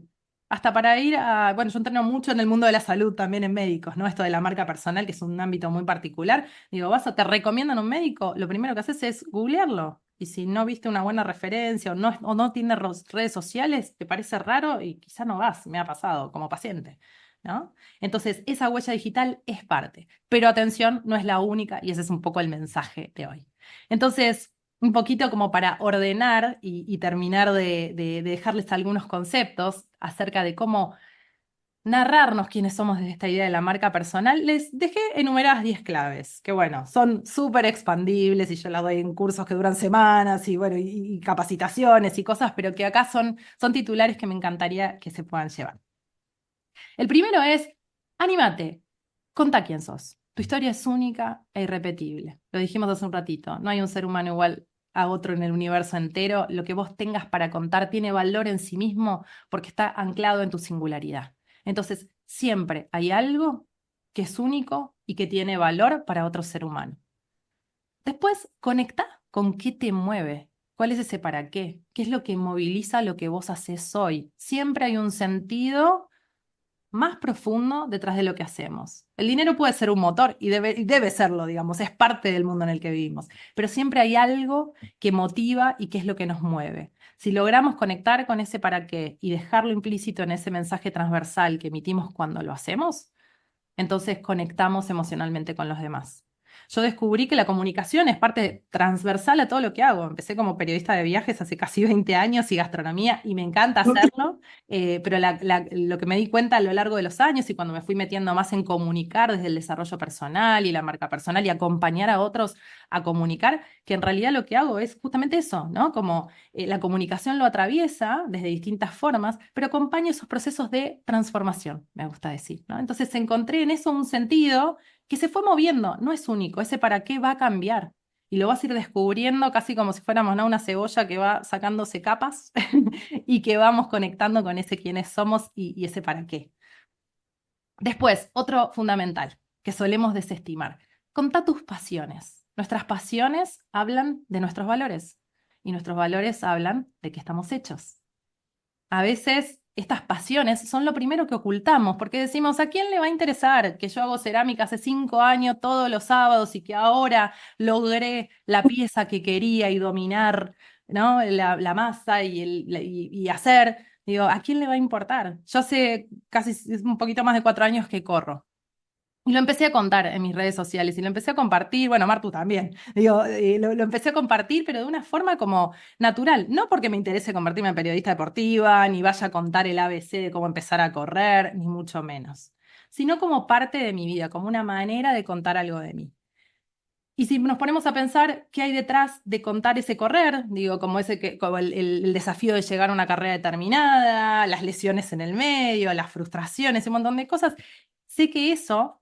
Hasta para ir a, bueno, yo entreno mucho en el mundo de la salud también en médicos, ¿no? Esto de la marca personal, que es un ámbito muy particular. Digo, te recomiendan un médico, lo primero que haces es googlearlo. Y si no viste una buena referencia o no tiene redes sociales, te parece raro y quizá no vas, me ha pasado como paciente, ¿no? Entonces, esa huella digital es parte. Pero atención, no es la única y ese es un poco el mensaje de hoy. Entonces, un poquito como para ordenar y terminar de dejarles algunos conceptos acerca de cómo narrarnos quiénes somos desde esta idea de la marca personal, les dejé enumeradas 10 claves, que bueno, son súper expandibles y yo las doy en cursos que duran semanas y bueno, y capacitaciones y cosas, pero que acá son titulares que me encantaría que se puedan llevar. El primero es, anímate, contá quién sos. Tu historia es única e irrepetible. Lo dijimos hace un ratito, no hay un ser humano igual a otro en el universo entero, lo que vos tengas para contar tiene valor en sí mismo porque está anclado en tu singularidad. Entonces, siempre hay algo que es único y que tiene valor para otro ser humano. Después, conecta con qué te mueve, cuál es ese para qué es lo que moviliza lo que vos haces hoy. Siempre hay un sentido más profundo detrás de lo que hacemos. El dinero puede ser un motor y debe serlo, digamos, es parte del mundo en el que vivimos, pero siempre hay algo que motiva y que es lo que nos mueve. Si logramos conectar con ese para qué y dejarlo implícito en ese mensaje transversal que emitimos cuando lo hacemos, entonces conectamos emocionalmente con los demás. Yo descubrí que la comunicación es parte transversal a todo lo que hago. Empecé como periodista de viajes hace casi 20 años y gastronomía y me encanta hacerlo, pero lo que me di cuenta a lo largo de los años y cuando me fui metiendo más en comunicar desde el desarrollo personal y la marca personal y acompañar a otros a comunicar, que en realidad lo que hago es justamente eso, ¿no? Como la comunicación lo atraviesa desde distintas formas, pero acompaña esos procesos de transformación, me gusta decir, ¿no? Entonces encontré en eso un sentido que se fue moviendo, no es único, ese para qué va a cambiar. Y lo vas a ir descubriendo casi como si fuéramos, ¿no?, una cebolla que va sacándose capas y que vamos conectando con ese quiénes somos y ese para qué. Después, otro fundamental que solemos desestimar. Contá tus pasiones. Nuestras pasiones hablan de nuestros valores y nuestros valores hablan de qué estamos hechos. A veces estas pasiones son lo primero que ocultamos, porque decimos, ¿a quién le va a interesar que yo hago cerámica hace 5 años todos los sábados y que ahora logré la pieza que quería y dominar, ¿no?, la masa y hacer? Digo, ¿a quién le va a importar? Yo hace casi un poquito más de 4 años que corro. Y lo empecé a contar en mis redes sociales y lo empecé a compartir, bueno, Martu también, digo, lo empecé a compartir, pero de una forma como natural, no porque me interese convertirme en periodista deportiva, ni vaya a contar el ABC de cómo empezar a correr, ni mucho menos, sino como parte de mi vida, como una manera de contar algo de mí. Y si nos ponemos a pensar qué hay detrás de contar ese correr, digo, como el desafío de llegar a una carrera determinada, las lesiones en el medio, las frustraciones, un montón de cosas, sé que eso,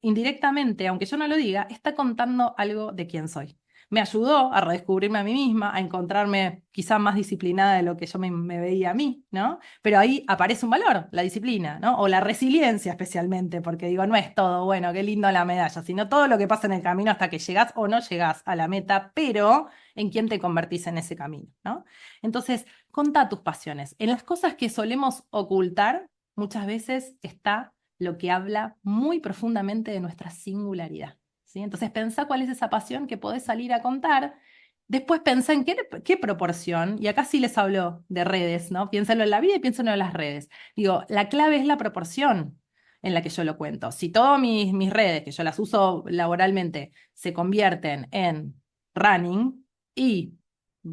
indirectamente, aunque yo no lo diga, está contando algo de quién soy. Me ayudó a redescubrirme a mí misma, a encontrarme quizá más disciplinada de lo que yo me veía a mí, ¿no? Pero ahí aparece un valor, la disciplina, ¿no? O la resiliencia especialmente, porque digo, no es todo, bueno, qué lindo la medalla, sino todo lo que pasa en el camino hasta que llegás o no llegás a la meta, pero en quién te convertís en ese camino, ¿no? Entonces, contá tus pasiones. En las cosas que solemos ocultar, muchas veces está lo que habla muy profundamente de nuestra singularidad, ¿sí? Entonces pensá cuál es esa pasión que podés salir a contar. Después pensá en qué proporción, y acá sí les hablo de redes, ¿no? Piénsalo en la vida y piénsalo en las redes. Digo, la clave es la proporción en la que yo lo cuento. Si todas mis redes, que yo las uso laboralmente, se convierten en running, y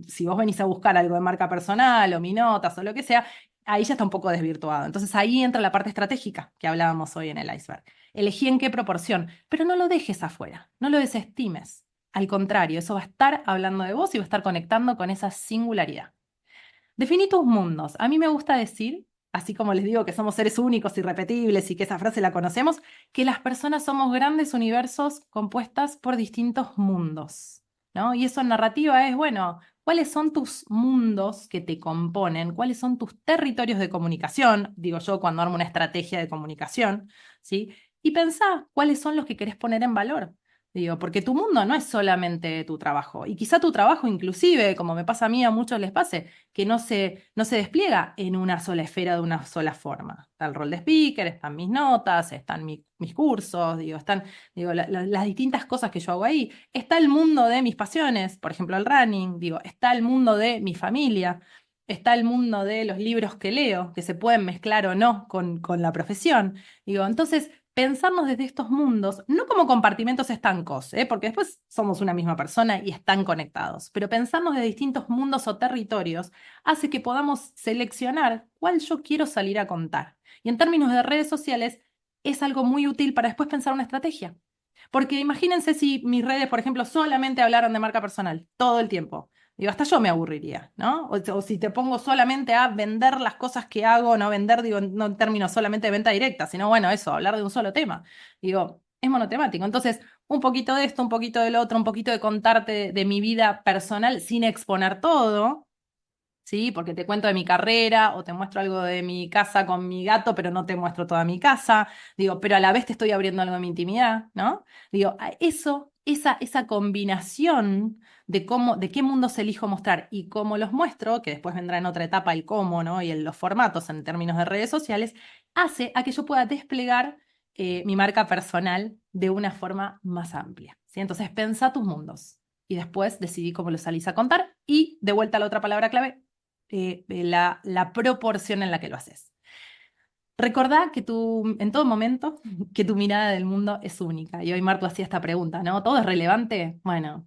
si vos venís a buscar algo de marca personal o notas o lo que sea, ahí ya está un poco desvirtuado. Entonces ahí entra la parte estratégica que hablábamos hoy en el iceberg. Elegí en qué proporción, pero no lo dejes afuera, no lo desestimes. Al contrario, eso va a estar hablando de vos y va a estar conectando con esa singularidad. Definí tus mundos. A mí me gusta decir, así como les digo que somos seres únicos, irrepetibles y que esa frase la conocemos, que las personas somos grandes universos compuestas por distintos mundos, ¿no? Y eso en narrativa es, bueno, ¿cuáles son tus mundos que te componen? ¿Cuáles son tus territorios de comunicación? Digo yo cuando armo una estrategia de comunicación, ¿sí? Y pensá cuáles son los que querés poner en valor. Digo, porque tu mundo no es solamente tu trabajo. Y quizá tu trabajo inclusive, como me pasa a mí, a muchos les pase, que no se despliega en una sola esfera de una sola forma. Está el rol de speaker, están mis notas, están mis cursos, están las distintas cosas que yo hago ahí. Está el mundo de mis pasiones, por ejemplo el running, está el mundo de mi familia, está el mundo de los libros que leo, que se pueden mezclar o no con la profesión. Entonces pensarnos desde estos mundos, no como compartimentos estancos, porque después somos una misma persona y están conectados, pero pensarnos de distintos mundos o territorios hace que podamos seleccionar cuál yo quiero salir a contar. Y en términos de redes sociales, es algo muy útil para después pensar una estrategia. Porque imagínense si mis redes, por ejemplo, solamente hablaran de marca personal todo el tiempo. Hasta yo me aburriría, ¿no? O si te pongo solamente a vender las cosas que hago, no vender, no en términos solamente de venta directa, sino bueno, eso, hablar de un solo tema. es monotemático. Entonces, un poquito de esto, un poquito del otro, un poquito de contarte de mi vida personal sin exponer todo, ¿sí? Porque te cuento de mi carrera o te muestro algo de mi casa con mi gato, pero no te muestro toda mi casa. Digo, pero a la vez te estoy abriendo algo de mi intimidad, ¿no? Digo, esa combinación de cómo, de qué mundos elijo mostrar y cómo los muestro, que después vendrá en otra etapa el cómo, ¿no? Y los formatos en términos de redes sociales, hace a que yo pueda desplegar mi marca personal de una forma más amplia, ¿sí? Entonces, pensá tus mundos y después decidí cómo los salís a contar y de vuelta a la otra palabra clave, la proporción en la que lo haces. Recordá que en todo momento, que tu mirada del mundo es única. Y hoy Martu hacía esta pregunta, ¿no? ¿Todo es relevante? Bueno,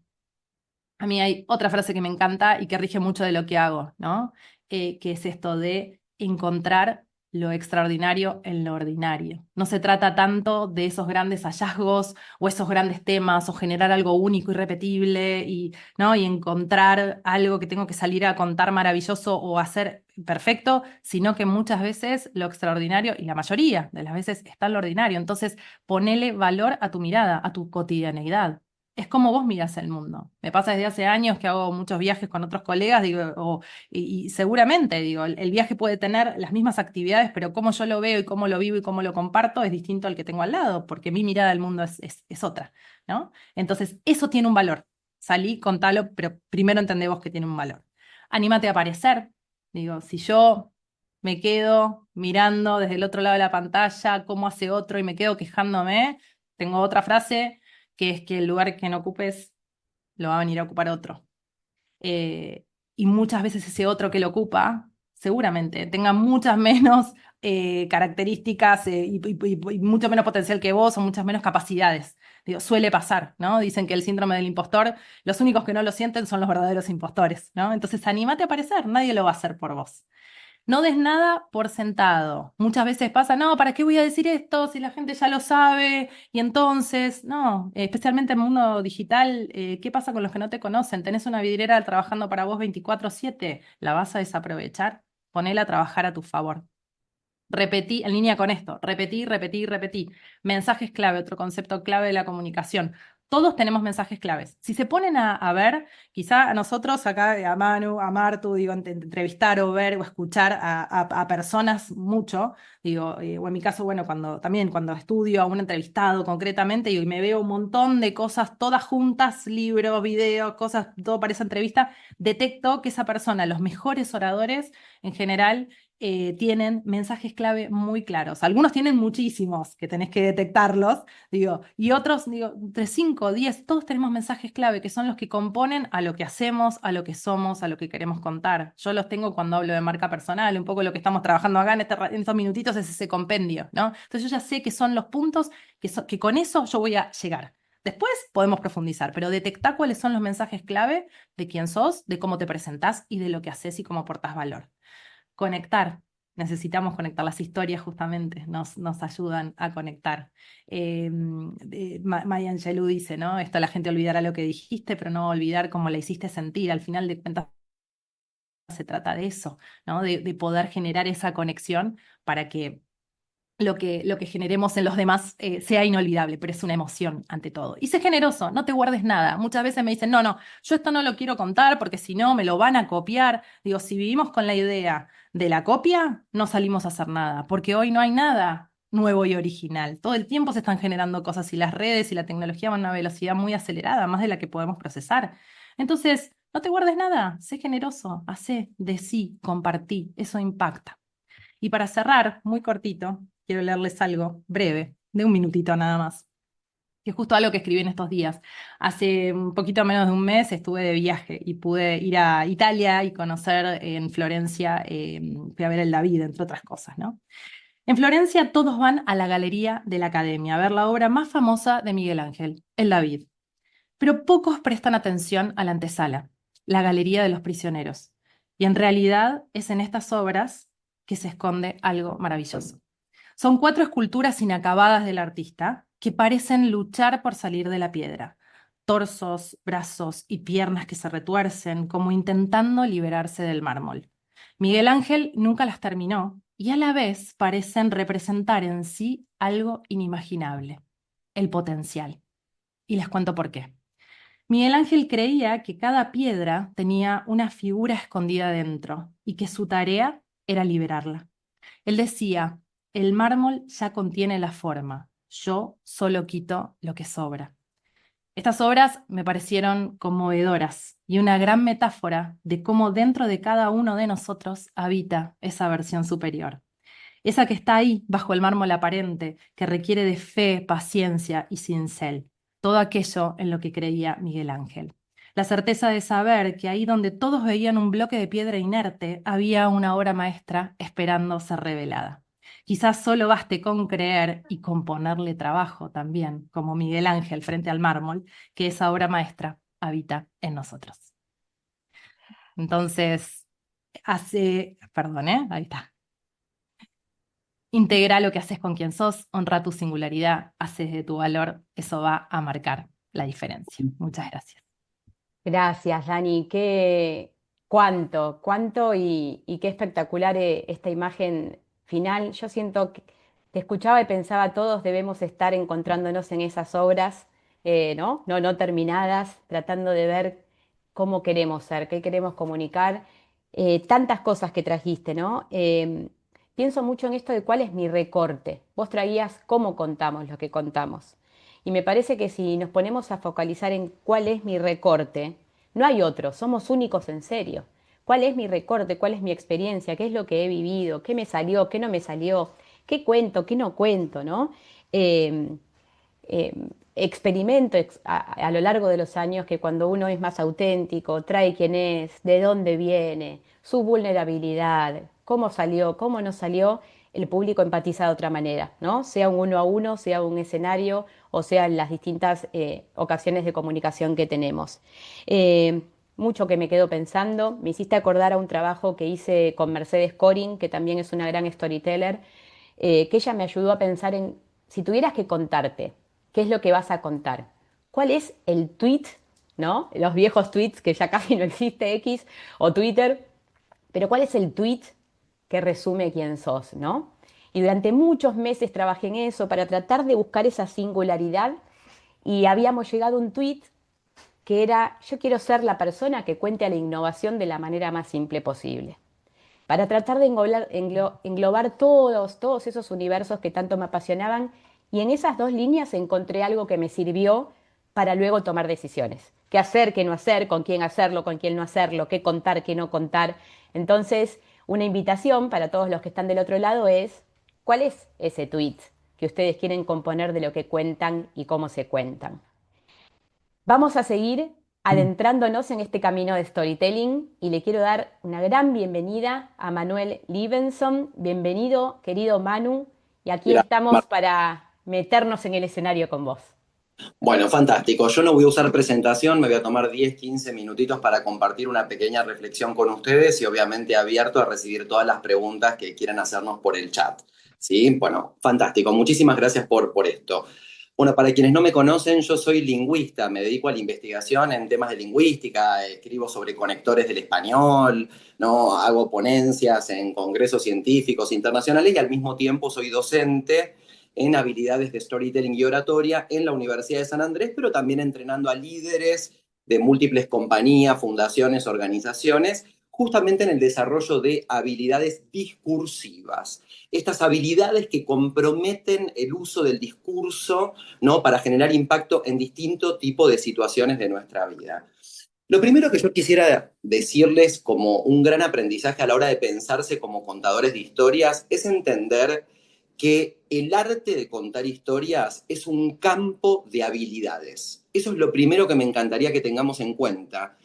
a mí hay otra frase que me encanta y que rige mucho de lo que hago, ¿no? Que es esto de encontrar lo extraordinario en lo ordinario. No se trata tanto de esos grandes hallazgos o esos grandes temas o generar algo único, irrepetible y, ¿no? Y encontrar algo que tengo que salir a contar maravilloso o hacer perfecto, sino que muchas veces lo extraordinario, y la mayoría de las veces está en lo ordinario. Entonces, ponele valor a tu mirada, a tu cotidianeidad. Es como vos mirás el mundo. Me pasa desde hace años que hago muchos viajes con otros colegas, digo, y seguramente, digo, el viaje puede tener las mismas actividades, pero cómo yo lo veo y cómo lo vivo y cómo lo comparto es distinto al que tengo al lado, porque mi mirada del mundo es otra, ¿no? Entonces, eso tiene un valor. Salí, contalo, pero primero entendé vos que tiene un valor. Anímate a aparecer. Digo, si yo me quedo mirando desde el otro lado de la pantalla cómo hace otro y me quedo quejándome, tengo otra frase que es que el lugar que no ocupes lo va a venir a ocupar otro. Eh, y muchas veces ese otro que lo ocupa, seguramente tenga muchas menos características y mucho menos potencial que vos o muchas menos capacidades. Digo, suele pasar, ¿no? Dicen que el síndrome del impostor, los únicos que no lo sienten son los verdaderos impostores, ¿no? Entonces, anímate a aparecer, nadie lo va a hacer por vos. No des nada por sentado. Muchas veces pasa, no, ¿para qué voy a decir esto si la gente ya lo sabe? Y entonces, no, especialmente en el mundo digital, ¿qué pasa con los que no te conocen? ¿Tenés una vidriera trabajando para vos 24/7? ¿La vas a desaprovechar? Ponela a trabajar a tu favor. Repetí, en línea con esto, repetí, repetí, repetí. Mensajes clave, otro concepto clave de la comunicación. Todos tenemos mensajes claves. Si se ponen a ver, quizá a nosotros acá, a Manu, a Martu, digo, entrevistar o ver o escuchar a personas mucho, digo, o en mi caso, bueno, también cuando estudio a un entrevistado concretamente, y me veo un montón de cosas todas juntas, libros, videos, cosas, todo para esa entrevista, detecto que esa persona, los mejores oradores en general, tienen mensajes clave muy claros. Algunos tienen muchísimos, que tenés que detectarlos, digo, y otros, digo, entre 5 o 10, todos tenemos mensajes clave que son los que componen a lo que hacemos, a lo que somos, a lo que queremos contar. Yo los tengo cuando hablo de marca personal, un poco lo que estamos trabajando acá en estos minutitos es ese compendio, ¿no? Entonces yo ya sé que son los puntos que con eso yo voy a llegar. Después podemos profundizar, pero detectar cuáles son los mensajes clave de quién sos, de cómo te presentás y de lo que haces y cómo aportás valor. Conectar. Necesitamos conectar las historias, justamente, nos ayudan a conectar. Maya Angelou dice, ¿no? Esto la gente olvidará lo que dijiste, pero no olvidar cómo la hiciste sentir. Al final de cuentas se trata de eso, ¿no? De poder generar esa conexión para que lo que generemos en los demás sea inolvidable, pero es una emoción ante todo. Y sé generoso, no te guardes nada. Muchas veces me dicen, no, no, yo esto no lo quiero contar porque si no me lo van a copiar. Digo, si vivimos con la idea de la copia, no salimos a hacer nada, porque hoy no hay nada nuevo y original. Todo el tiempo se están generando cosas y las redes y la tecnología van a una velocidad muy acelerada, más de la que podemos procesar. Entonces, no te guardes nada, sé generoso, hacé, decí, compartí, eso impacta. Y para cerrar, muy cortito, quiero leerles algo breve, de un minutito nada más, que es justo algo que escribí en estos días. Hace un poquito menos de un mes estuve de viaje y pude ir a Italia y conocer en Florencia, fui a ver el David, entre otras cosas, ¿no? En Florencia todos van a la Galería de la Academia a ver la obra más famosa de Miguel Ángel, el David. Pero pocos prestan atención a la antesala, la Galería de los Prisioneros. Y en realidad es en estas obras que se esconde algo maravilloso. Son 4 esculturas inacabadas del artista que parecen luchar por salir de la piedra. Torsos, brazos y piernas que se retuercen como intentando liberarse del mármol. Miguel Ángel nunca las terminó y a la vez parecen representar en sí algo inimaginable. el potencial. Y les cuento por qué. Miguel Ángel creía que cada piedra tenía una figura escondida dentro y que su tarea era liberarla. Él decía, el mármol ya contiene la forma, yo solo quito lo que sobra. Estas obras me parecieron conmovedoras y una gran metáfora de cómo dentro de cada uno de nosotros habita esa versión superior. Esa que está ahí bajo el mármol aparente, que requiere de fe, paciencia y cincel. Todo aquello en lo que creía Miguel Ángel. La certeza de saber que ahí donde todos veían un bloque de piedra inerte, había una obra maestra esperando ser revelada. Quizás solo baste con creer y con ponerle trabajo también, como Miguel Ángel frente al mármol, que esa obra maestra habita en nosotros. Entonces, perdón, ahí está. Integra lo que haces con quien sos, honra tu singularidad, haces de tu valor, eso va a marcar la diferencia. Muchas gracias. Gracias, Dani. Cuánto y qué espectacular esta imagen final. Yo siento que te escuchaba y pensaba, todos debemos estar encontrándonos en esas obras, ¿no? No terminadas, tratando de ver cómo queremos ser, qué queremos comunicar. Tantas cosas que trajiste, ¿no? Pienso mucho en esto de cuál es mi recorte. Vos traías cómo contamos lo que contamos. Y me parece que si nos ponemos a focalizar en cuál es mi recorte, no hay otro, somos únicos en serio. ¿Cuál es mi recorte? ¿Cuál es mi experiencia? ¿Qué es lo que he vivido? ¿Qué me salió? ¿Qué no me salió? ¿Qué cuento? ¿Qué no cuento? ¿No? Eh, eh, Experimento a lo largo de los años que cuando uno es más auténtico, trae quién es, de dónde viene, su vulnerabilidad, cómo salió, cómo no salió, el público empatiza de otra manera, ¿no? Sea un uno a uno, sea un escenario o sea en las distintas ocasiones de comunicación que tenemos. Eh, Mucho que me quedo pensando, me hiciste acordar a un trabajo que hice con Mercedes Corin, que también es una gran storyteller, que ella me ayudó a pensar en, si tuvieras que contarte, ¿qué es lo que vas a contar? ¿Cuál es el tweet, ¿no? Los viejos tweets que ya casi no existe X o Twitter, pero ¿cuál es el tweet que resume quién sos, ¿no? Y durante muchos meses trabajé en eso para tratar de buscar esa singularidad y habíamos llegado a un tweet que era, yo quiero ser la persona que cuente a la innovación de la manera más simple posible para tratar de englobar todos esos universos que tanto me apasionaban y en esas dos líneas encontré algo que me sirvió para luego tomar decisiones. Qué hacer, qué no hacer, con quién no hacerlo, qué contar, qué no contar. Entonces, una invitación para todos los que están del otro lado es, ¿cuál es ese tweet que ustedes quieren componer de lo que cuentan y cómo se cuentan? Vamos a seguir adentrándonos en este camino de storytelling y le quiero dar una gran bienvenida a Manuel Libenson. Bienvenido, querido Manu, y aquí Gracias, estamos para meternos en el escenario con vos. Bueno, fantástico. Yo no voy a usar presentación, me voy a tomar 10, 15 minutitos para compartir una pequeña reflexión con ustedes y obviamente abierto a recibir todas las preguntas que quieran hacernos por el chat. ¿Sí? Bueno, fantástico. Muchísimas gracias por esto. Bueno, para quienes no me conocen, yo soy lingüista, me dedico a la investigación en temas de lingüística, escribo sobre conectores del español, ¿no? Hago ponencias en congresos científicos internacionales y al mismo tiempo soy docente en habilidades de storytelling y oratoria en la Universidad de San Andrés, pero también entrenando a líderes de múltiples compañías, fundaciones, organizaciones, justamente en el desarrollo de habilidades discursivas. Estas habilidades que comprometen el uso del discurso, ¿no? Para generar impacto en distinto tipo de situaciones de nuestra vida. Lo primero que yo quisiera decirles como un gran aprendizaje a la hora de pensarse como contadores de historias es entender que el arte de contar historias es un campo de habilidades. Eso es lo primero que me encantaría que tengamos en cuenta.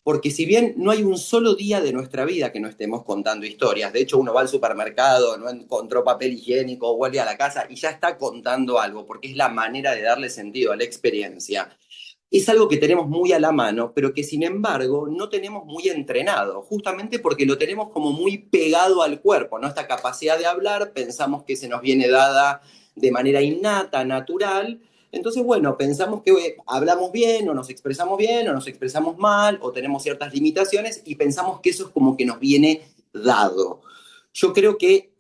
Porque si bien no hay un solo día de nuestra vida que no estemos contando historias, de hecho uno va al supermercado, no encontró papel higiénico, vuelve a la casa y ya está contando algo, porque es la manera de darle sentido a la experiencia. Es algo que tenemos muy a la mano, pero que sin embargo no tenemos muy entrenado, justamente porque lo tenemos como muy pegado al cuerpo, ¿no? Esta capacidad de hablar pensamos que se nos viene dada de manera innata, natural. Entonces, bueno, pensamos que hablamos bien, o nos expresamos mal, o tenemos ciertas limitaciones, y pensamos que eso es como que nos viene dado. Yo creo que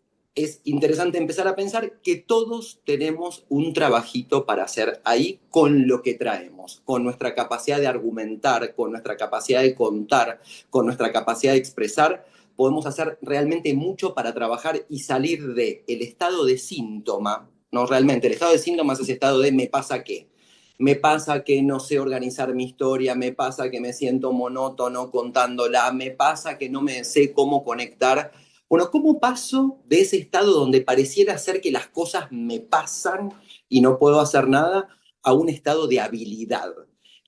es interesante empezar a pensar que todos tenemos un trabajito para hacer ahí con lo que traemos, con nuestra capacidad de argumentar, con nuestra capacidad de contar, con nuestra capacidad de expresar. Podemos hacer realmente mucho para trabajar y salir del estado de síntoma, no realmente, el estado de síntoma es ese estado de me pasa qué. Me pasa que no sé organizar mi historia, me pasa que me siento monótono contándola, me pasa que no me sé cómo conectar. Bueno, ¿cómo paso de ese estado donde pareciera ser que las cosas me pasan y no puedo hacer nada a un estado de habilidad,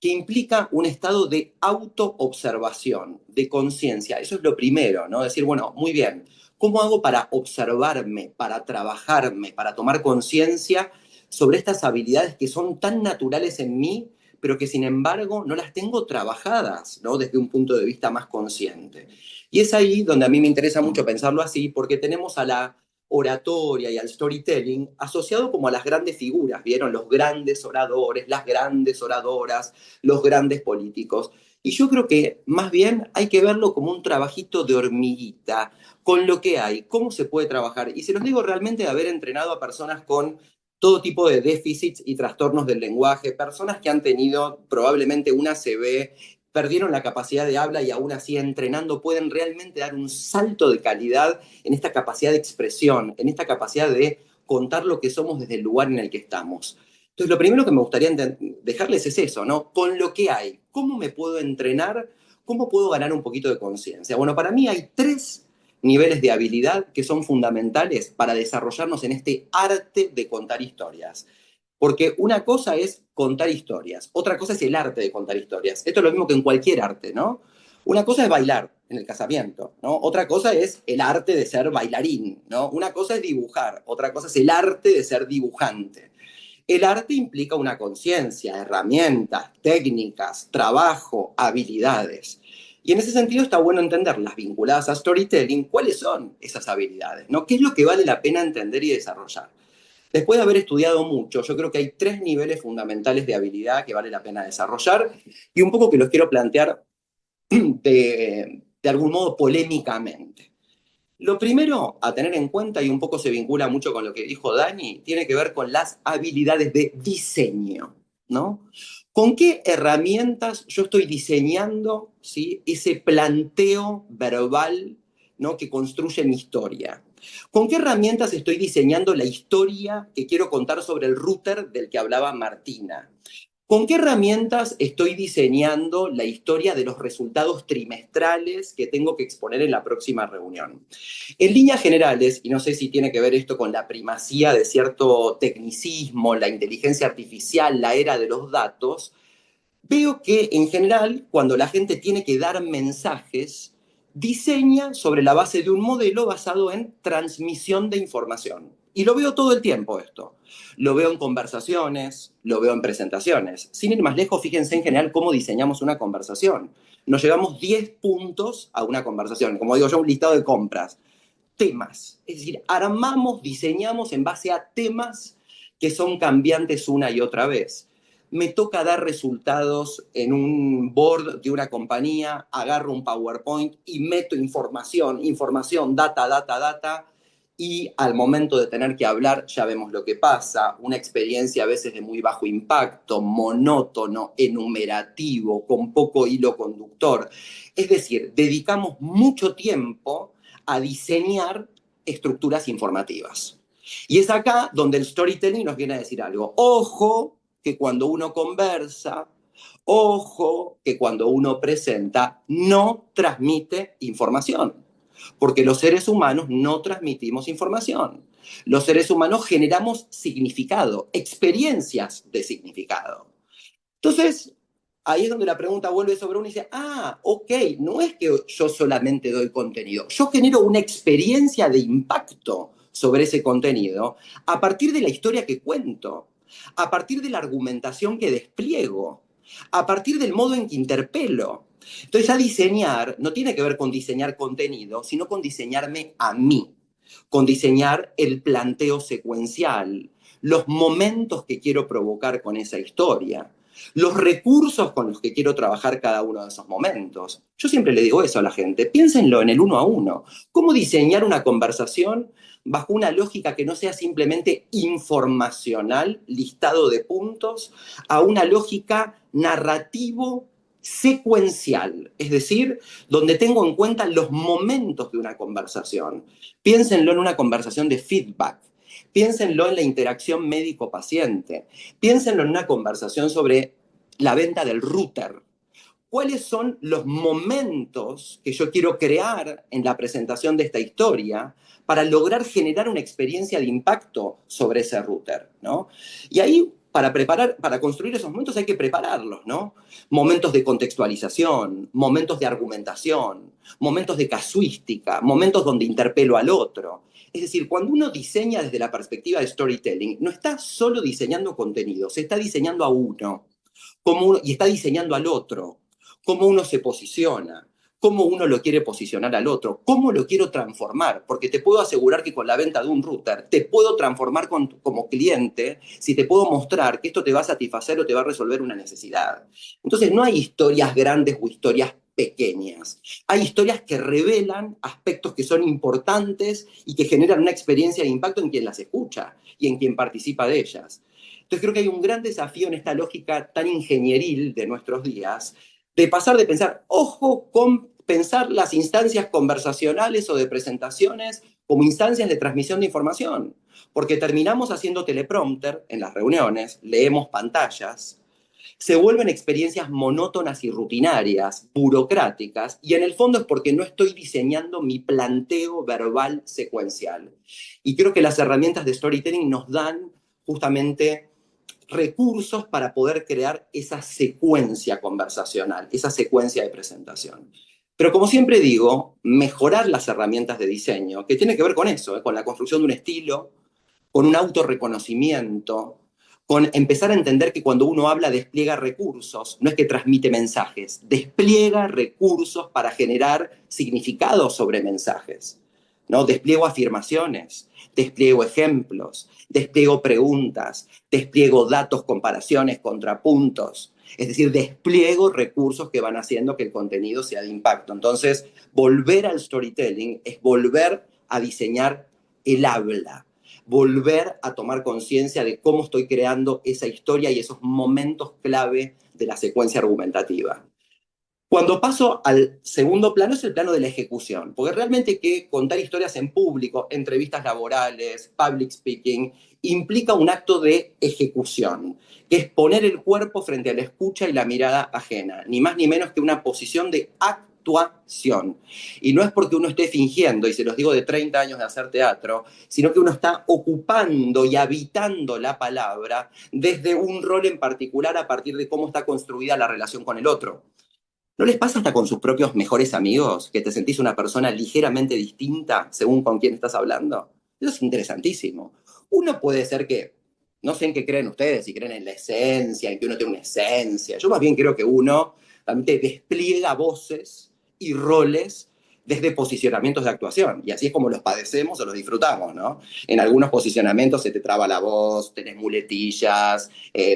que implica un estado de autoobservación, de conciencia? Eso es lo primero, ¿no? Decir, bueno, muy bien, ¿cómo hago para observarme, para trabajarme, para tomar conciencia sobre estas habilidades que son tan naturales en mí, pero que sin embargo no las tengo trabajadas, ¿no? Desde un punto de vista más consciente? Y es ahí donde a mí me interesa mucho pensarlo así, porque tenemos a la oratoria y al storytelling asociado como a las grandes figuras, ¿vieron? Los grandes oradores, las grandes oradoras, los grandes políticos. Y yo creo que más bien hay que verlo como un trabajito de hormiguita, con lo que hay, cómo se puede trabajar. Y se los digo realmente de haber entrenado a personas con todo tipo de déficits y trastornos del lenguaje, personas que han tenido probablemente una ACV, perdieron la capacidad de habla y aún así entrenando pueden realmente dar un salto de calidad en esta capacidad de expresión, en esta capacidad de contar lo que somos desde el lugar en el que estamos. Entonces, lo primero que me gustaría dejarles es eso, ¿no? Con lo que hay, ¿cómo me puedo entrenar? ¿Cómo puedo ganar un poquito de conciencia? Bueno, para mí hay tres niveles de habilidad que son fundamentales para desarrollarnos en este arte de contar historias. Porque una cosa es contar historias, otra cosa es el arte de contar historias. Esto es lo mismo que en cualquier arte, ¿no? Una cosa es bailar en el casamiento, ¿no? Otra cosa es el arte de ser bailarín, ¿no? Una cosa es dibujar, otra cosa es el arte de ser dibujante. El arte implica una conciencia, herramientas, técnicas, trabajo, habilidades. Y en ese sentido está bueno entender las vinculadas a storytelling, cuáles son esas habilidades, ¿no? ¿Qué es lo que vale la pena entender y desarrollar? Después de haber estudiado mucho, yo creo que hay tres niveles fundamentales de habilidad que vale la pena desarrollar y un poco que los quiero plantear de algún modo polémicamente. Lo primero a tener en cuenta, y un poco se vincula mucho con lo que dijo Dani, tiene que ver con las habilidades de diseño, ¿no? ¿Con qué herramientas yo estoy diseñando, ¿sí?, ese planteo verbal, ¿no?, que construye mi historia? ¿Con qué herramientas estoy diseñando la historia que quiero contar sobre el router del que hablaba Martina? ¿Con qué herramientas estoy diseñando la historia de los resultados trimestrales que tengo que exponer en la próxima reunión? En líneas generales, y no sé si tiene que ver esto con la primacía de cierto tecnicismo, la inteligencia artificial, la era de los datos, veo que en general, cuando la gente tiene que dar mensajes, diseña sobre la base de un modelo basado en transmisión de información. Y lo veo todo el tiempo esto. Lo veo en conversaciones, lo veo en presentaciones. Sin ir más lejos, fíjense en general cómo diseñamos una conversación. Nos llevamos 10 puntos a una conversación, como digo yo, un listado de compras. Temas, es decir, armamos, diseñamos en base a temas que son cambiantes una y otra vez. Me toca dar resultados en un board de una compañía, agarro un PowerPoint y meto información, data, data, data, y al momento de tener que hablar ya vemos lo que pasa, una experiencia a veces de muy bajo impacto, monótono, enumerativo, con poco hilo conductor. Es decir, dedicamos mucho tiempo a diseñar estructuras informativas. Y es acá donde el storytelling nos viene a decir algo. Ojo, que cuando uno conversa, ojo, que cuando uno presenta, no transmite información. Porque los seres humanos no transmitimos información. Los seres humanos generamos significado, experiencias de significado. Entonces, ahí es donde la pregunta vuelve sobre uno y dice, ok, no es que yo solamente doy contenido, yo genero una experiencia de impacto sobre ese contenido a partir de la historia que cuento, a partir de la argumentación que despliego, a partir del modo en que interpelo. Entonces, a diseñar no tiene que ver con diseñar contenido, sino con diseñarme a mí, con diseñar el planteo secuencial, los momentos que quiero provocar con esa historia. los recursos con los que quiero trabajar cada uno de esos momentos. Yo siempre le digo eso a la gente, piénsenlo en el uno a uno. ¿Cómo diseñar una conversación bajo una lógica que no sea simplemente informacional, listado de puntos, a una lógica narrativo secuencial, es decir, donde tengo en cuenta los momentos de una conversación? Piénsenlo en una conversación de feedback, piénsenlo en la interacción médico-paciente, piénsenlo en una conversación sobre la venta del router. ¿Cuáles son los momentos que yo quiero crear en la presentación de esta historia para lograr generar una experiencia de impacto sobre ese router, ¿no? Y ahí, para construir esos momentos hay que prepararlos, ¿no? Momentos de contextualización, momentos de argumentación, momentos de casuística, momentos donde interpelo al otro. Es decir, cuando uno diseña desde la perspectiva de storytelling, no está solo diseñando contenido, se está diseñando a uno, y está diseñando al otro, cómo uno se posiciona, cómo uno lo quiere posicionar al otro, cómo lo quiero transformar, porque te puedo asegurar que con la venta de un router te puedo transformar como cliente si te puedo mostrar que esto te va a satisfacer o te va a resolver una necesidad. Entonces no hay historias grandes o historias pequeñas. Hay historias que revelan aspectos que son importantes y que generan una experiencia de impacto en quien las escucha y en quien participa de ellas. Entonces creo que hay un gran desafío en esta lógica tan ingenieril de nuestros días, de pasar de pensar, ojo con pensar las instancias conversacionales o de presentaciones como instancias de transmisión de información, porque terminamos haciendo teleprompter en las reuniones, leemos pantallas, se vuelven experiencias monótonas y rutinarias, burocráticas, y en el fondo es porque no estoy diseñando mi planteo verbal secuencial. Y creo que las herramientas de storytelling nos dan justamente recursos para poder crear esa secuencia conversacional, esa secuencia de presentación. Pero como siempre digo, mejorar las herramientas de diseño, que tiene que ver con eso, con la construcción de un estilo, con un autorreconocimiento, con empezar a entender que cuando uno habla despliega recursos, no es que transmite mensajes, despliega recursos para generar significados sobre mensajes, ¿no? Despliego afirmaciones, despliego ejemplos, despliego preguntas, despliego datos, comparaciones, contrapuntos. Es decir, despliego recursos que van haciendo que el contenido sea de impacto. Entonces, volver al storytelling es volver a diseñar el habla, volver a tomar conciencia de cómo estoy creando esa historia y esos momentos clave de la secuencia argumentativa. Cuando paso al segundo plano es el plano de la ejecución, porque realmente que contar historias en público, entrevistas laborales, public speaking, implica un acto de ejecución, que es poner el cuerpo frente a la escucha y la mirada ajena, ni más ni menos que una posición de actuación. Y no es porque uno esté fingiendo, y se los digo de 30 años de hacer teatro, sino que uno está ocupando y habitando la palabra desde un rol en particular a partir de cómo está construida la relación con el otro. ¿No les pasa hasta con sus propios mejores amigos que te sentís una persona ligeramente distinta según con quién estás hablando? Eso es interesantísimo. Uno puede ser que, no sé en qué creen ustedes, si creen en la esencia, en que uno tiene una esencia. Yo más bien creo que uno también te despliega voces y roles desde posicionamientos de actuación. Y así es como los padecemos o los disfrutamos, ¿no? En algunos posicionamientos se te traba la voz, tenés muletillas,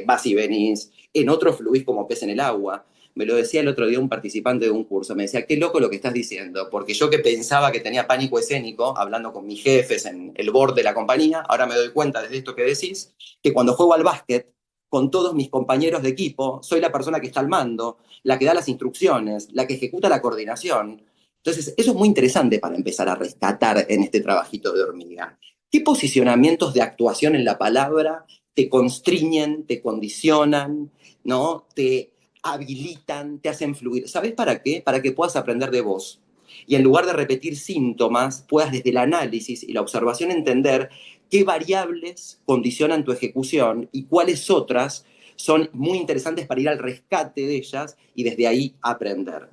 vas y venís. En otros fluís como pez en el agua. Me lo decía el otro día un participante de un curso, me decía, qué loco lo que estás diciendo, porque yo que pensaba que tenía pánico escénico, hablando con mis jefes en el board de la compañía, ahora me doy cuenta desde esto que decís, que cuando juego al básquet, con todos mis compañeros de equipo, soy la persona que está al mando, la que da las instrucciones, la que ejecuta la coordinación. Entonces, eso es muy interesante para empezar a rescatar en este trabajito de hormiga. ¿Qué posicionamientos de actuación en la palabra te constriñen, te condicionan, ¿no? Te habilitan, te hacen fluir? ¿Sabes para qué? Para que puedas aprender de vos. Y en lugar de repetir síntomas, puedas desde el análisis y la observación entender qué variables condicionan tu ejecución y cuáles otras son muy interesantes para ir al rescate de ellas y desde ahí aprender.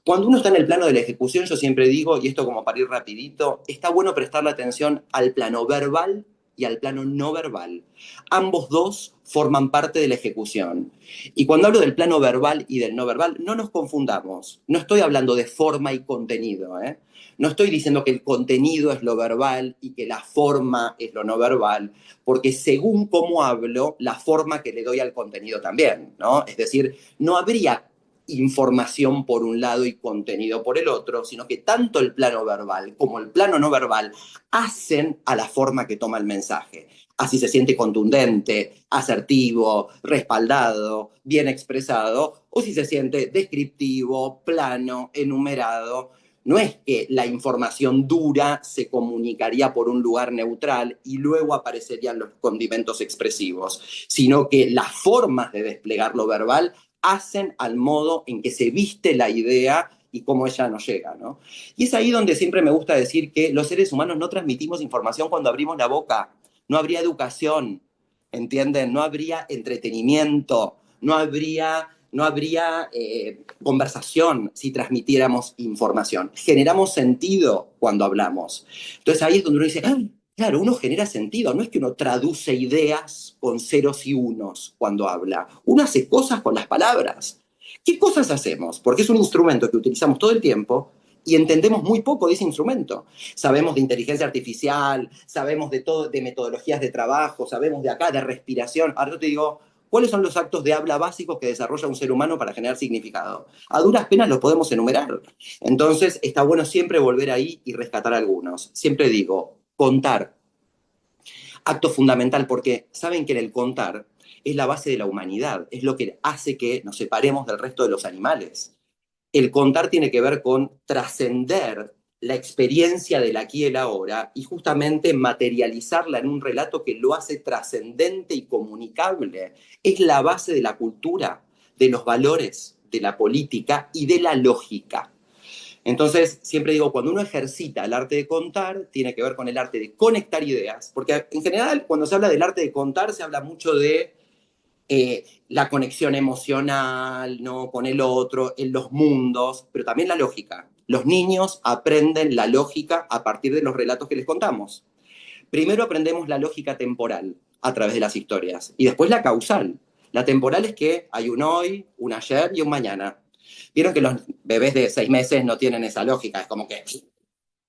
Cuando uno está en el plano de la ejecución, yo siempre digo, y esto como para ir rapidito, está bueno prestarle atención al plano verbal y al plano no verbal. Ambos dos forman parte de la ejecución. Y cuando hablo del plano verbal y del no verbal, no nos confundamos. No estoy hablando de forma y contenido, ¿eh? No estoy diciendo que el contenido es lo verbal y que la forma es lo no verbal, porque según cómo hablo, la forma que le doy al contenido también, ¿no? Es decir, no habría información por un lado y contenido por el otro, sino que tanto el plano verbal como el plano no verbal hacen a la forma que toma el mensaje. Así se siente contundente, asertivo, respaldado, bien expresado, o si se siente descriptivo, plano, enumerado. No es que la información dura se comunicaría por un lugar neutral y luego aparecerían los condimentos expresivos, sino que las formas de desplegar lo verbal hacen al modo en que se viste la idea y cómo ella nos llega, ¿no? Y es ahí donde siempre me gusta decir que los seres humanos no transmitimos información cuando abrimos la boca. No habría educación, ¿entienden? No habría entretenimiento, no habría conversación si transmitiéramos información. Generamos sentido cuando hablamos. Entonces ahí es donde uno dice, ¡ah! Claro, uno genera sentido, no es que uno traduce ideas con ceros y unos cuando habla. Uno hace cosas con las palabras. ¿Qué cosas hacemos? Porque es un instrumento que utilizamos todo el tiempo y entendemos muy poco de ese instrumento. Sabemos de inteligencia artificial, sabemos de todo, de metodologías de trabajo, sabemos de acá, de respiración. Ahora yo te digo, ¿cuáles son los actos de habla básicos que desarrolla un ser humano para generar significado? A duras penas los podemos enumerar. Entonces, está bueno siempre volver ahí y rescatar algunos. Siempre digo, contar, acto fundamental, porque saben que en el contar es la base de la humanidad, es lo que hace que nos separemos del resto de los animales. El contar tiene que ver con trascender la experiencia del aquí y el ahora y justamente materializarla en un relato que lo hace trascendente y comunicable. Es la base de la cultura, de los valores, de la política y de la lógica. Entonces, siempre digo, cuando uno ejercita el arte de contar, tiene que ver con el arte de conectar ideas, porque en general, cuando se habla del arte de contar, se habla mucho de la conexión emocional, ¿no? Con el otro, en los mundos, pero también la lógica. Los niños aprenden la lógica a partir de los relatos que les contamos. Primero aprendemos la lógica temporal a través de las historias y después la causal. La temporal es que hay un hoy, un ayer y un mañana. Vieron que los bebés de 6 meses no tienen esa lógica, es como que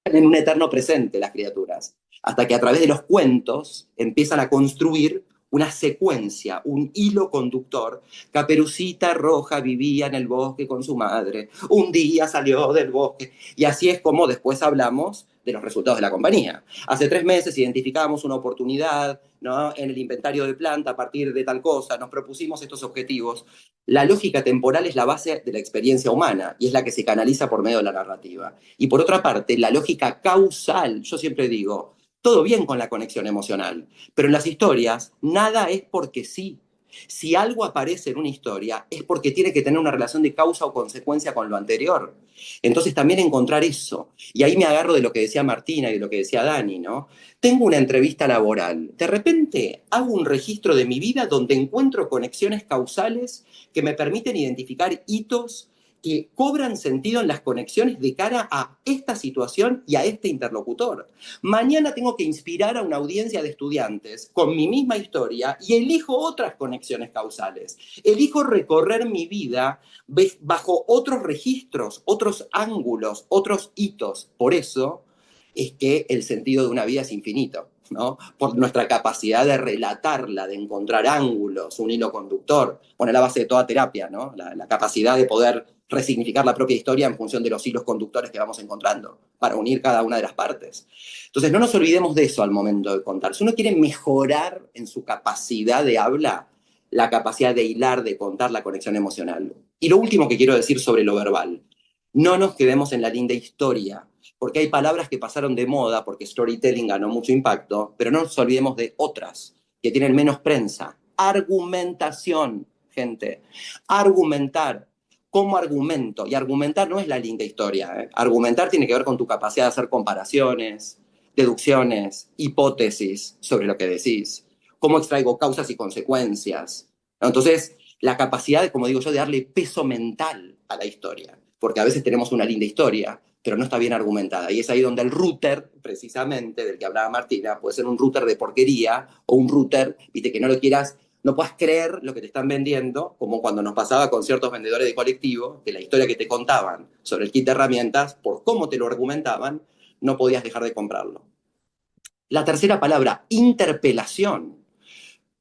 en un eterno presente las criaturas, hasta que a través de los cuentos empiezan a construir una secuencia, un hilo conductor. Caperucita Roja vivía en el bosque con su madre, un día salió del bosque, y así es como después hablamos de los resultados de la compañía. Hace 3 meses identificamos una oportunidad, ¿no? En el inventario de planta a partir de tal cosa, nos propusimos estos objetivos. La lógica temporal es la base de la experiencia humana y es la que se canaliza por medio de la narrativa. Y por otra parte, la lógica causal, yo siempre digo, todo bien con la conexión emocional, pero en las historias nada es porque sí. Si algo aparece en una historia es porque tiene que tener una relación de causa o consecuencia con lo anterior. Entonces también encontrar eso. Y ahí me agarro de lo que decía Martina y de lo que decía Dani, ¿no? Tengo una entrevista laboral. De repente hago un registro de mi vida donde encuentro conexiones causales que me permiten identificar hitos que cobran sentido en las conexiones de cara a esta situación y a este interlocutor. Mañana tengo que inspirar a una audiencia de estudiantes con mi misma historia y elijo otras conexiones causales. Elijo recorrer mi vida bajo otros registros, otros ángulos, otros hitos. Por eso es que el sentido de una vida es infinito, ¿no? Por nuestra capacidad de relatarla, de encontrar ángulos, un hilo conductor. Bueno, es la base de toda terapia, ¿no? La capacidad de poder resignificar la propia historia en función de los hilos conductores que vamos encontrando, para unir cada una de las partes. Entonces, no nos olvidemos de eso al momento de contar. Si uno quiere mejorar en su capacidad de habla, la capacidad de hilar, de contar la conexión emocional. Y lo último que quiero decir sobre lo verbal, no nos quedemos en la linda historia, porque hay palabras que pasaron de moda porque storytelling ganó mucho impacto, pero no nos olvidemos de otras que tienen menos prensa. Argumentación, gente. Argumentar. ¿Cómo argumento? Y argumentar no es la linda historia, ¿eh? Argumentar tiene que ver con tu capacidad de hacer comparaciones, deducciones, hipótesis sobre lo que decís. ¿Cómo extraigo causas y consecuencias? Entonces, la capacidad, como digo yo, de darle peso mental a la historia. Porque a veces tenemos una linda historia, pero no está bien argumentada. Y es ahí donde el router, precisamente, del que hablaba Martina, puede ser un router de porquería o un router, viste, que no lo quieras, no puedas creer lo que te están vendiendo, como cuando nos pasaba con ciertos vendedores de colectivo, que la historia que te contaban sobre el kit de herramientas, por cómo te lo argumentaban, no podías dejar de comprarlo. La tercera palabra, interpelación.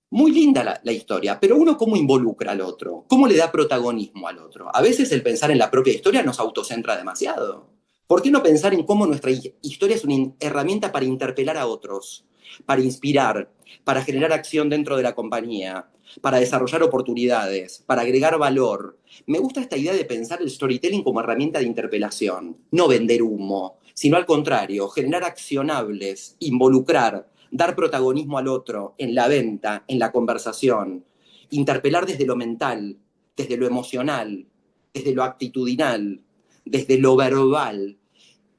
Muy linda la historia, pero uno cómo involucra al otro, cómo le da protagonismo al otro. A veces el pensar en la propia historia nos autocentra demasiado. ¿Por qué no pensar en cómo nuestra historia es una herramienta para interpelar a otros, para inspirar, para generar acción dentro de la compañía, para desarrollar oportunidades, para agregar valor? Me gusta esta idea de pensar el storytelling como herramienta de interpelación, no vender humo, sino al contrario, generar accionables, involucrar, dar protagonismo al otro en la venta, en la conversación, interpelar desde lo mental, desde lo emocional, desde lo actitudinal, desde lo verbal.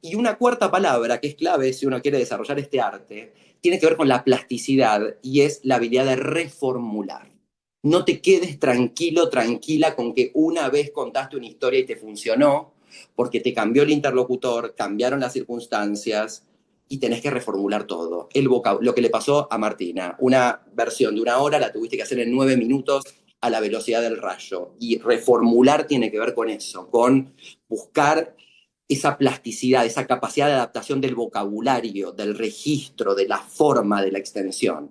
Y una cuarta palabra que es clave si uno quiere desarrollar este arte, tiene que ver con la plasticidad y es la habilidad de reformular. No te quedes tranquilo, tranquila con que una vez contaste una historia y te funcionó, porque te cambió el interlocutor, cambiaron las circunstancias y tenés que reformular todo. Lo que le pasó a Martina, una versión de 1 hora la tuviste que hacer en 9 minutos a la velocidad del rayo. Y reformular tiene que ver con eso, con buscar esa plasticidad, esa capacidad de adaptación del vocabulario, del registro, de la forma, de la extensión.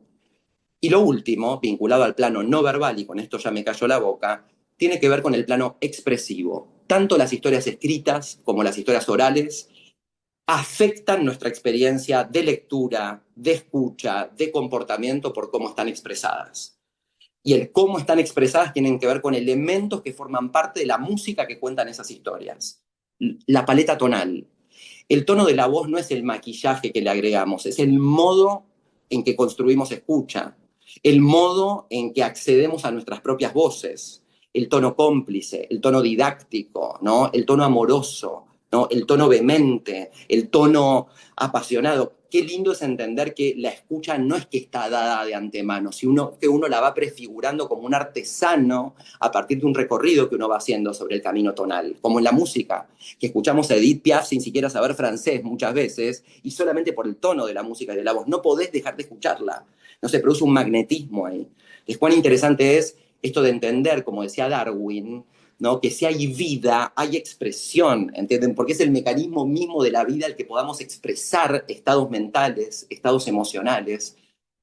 Y lo último, vinculado al plano no verbal, y con esto ya me cayó la boca, tiene que ver con el plano expresivo. Tanto las historias escritas como las historias orales afectan nuestra experiencia de lectura, de escucha, de comportamiento por cómo están expresadas. Y el cómo están expresadas tienen que ver con elementos que forman parte de la música que cuentan esas historias. La paleta tonal. El tono de la voz no es el maquillaje que le agregamos, es el modo en que construimos escucha, el modo en que accedemos a nuestras propias voces, el tono cómplice, el tono didáctico, ¿no? El tono amoroso, ¿no? El tono vehemente, el tono apasionado. Qué lindo es entender que la escucha no es que está dada de antemano, sino que uno la va prefigurando como un artesano a partir de un recorrido que uno va haciendo sobre el camino tonal, como en la música, que escuchamos a Edith Piaf sin siquiera saber francés muchas veces, y solamente por el tono de la música y de la voz no podés dejar de escucharla. No se produce un magnetismo ahí. Es cuán interesante es esto de entender, como decía Darwin, ¿no? Que si hay vida, hay expresión, ¿entienden? Porque es el mecanismo mismo de la vida el que podamos expresar estados mentales, estados emocionales,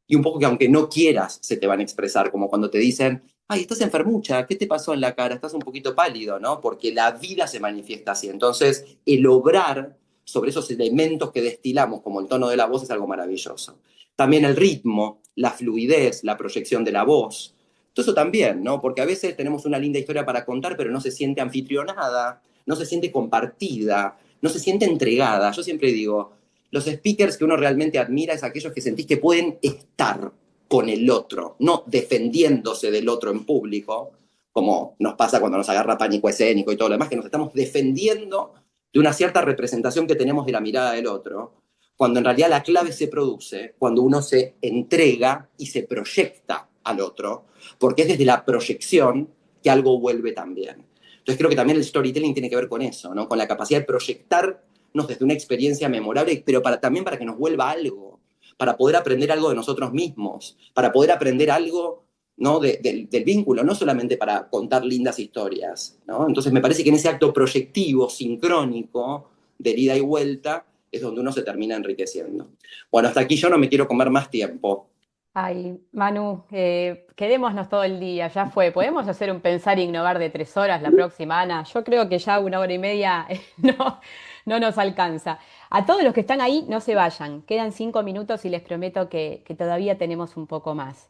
y un poco que aunque no quieras, se te van a expresar, como cuando te dicen, ay, estás enfermucha, ¿qué te pasó en la cara? Estás un poquito pálido, ¿no? Porque la vida se manifiesta así. Entonces, el obrar sobre esos elementos que destilamos, como el tono de la voz, es algo maravilloso. También el ritmo, la fluidez, la proyección de la voz. Todo eso también, ¿no? Porque a veces tenemos una linda historia para contar, pero no se siente anfitrionada, no se siente compartida, no se siente entregada. Yo siempre digo, los speakers que uno realmente admira es aquellos que sentís que pueden estar con el otro, no defendiéndose del otro en público, como nos pasa cuando nos agarra pánico escénico y todo lo demás, que nos estamos defendiendo de una cierta representación que tenemos de la mirada del otro, cuando en realidad la clave se produce cuando uno se entrega y se proyecta al otro, porque es desde la proyección que algo vuelve también. Entonces creo que también el storytelling tiene que ver con eso, ¿no? Con la capacidad de proyectarnos desde una experiencia memorable, pero también para que nos vuelva algo, para poder aprender algo de nosotros mismos, para poder aprender algo, ¿no? Del vínculo, no solamente para contar lindas historias, ¿no? Entonces me parece que en ese acto proyectivo, sincrónico, de ida y vuelta, es donde uno se termina enriqueciendo. Bueno, hasta aquí yo no me quiero comer más tiempo. Ay, Manu, quedémonos todo el día, ya fue. ¿Podemos hacer un pensar e innovar de 3 horas la próxima, Ana? Yo creo que ya 1 hora y media no nos alcanza. A todos los que están ahí, no se vayan. Quedan 5 minutos y les prometo que todavía tenemos un poco más.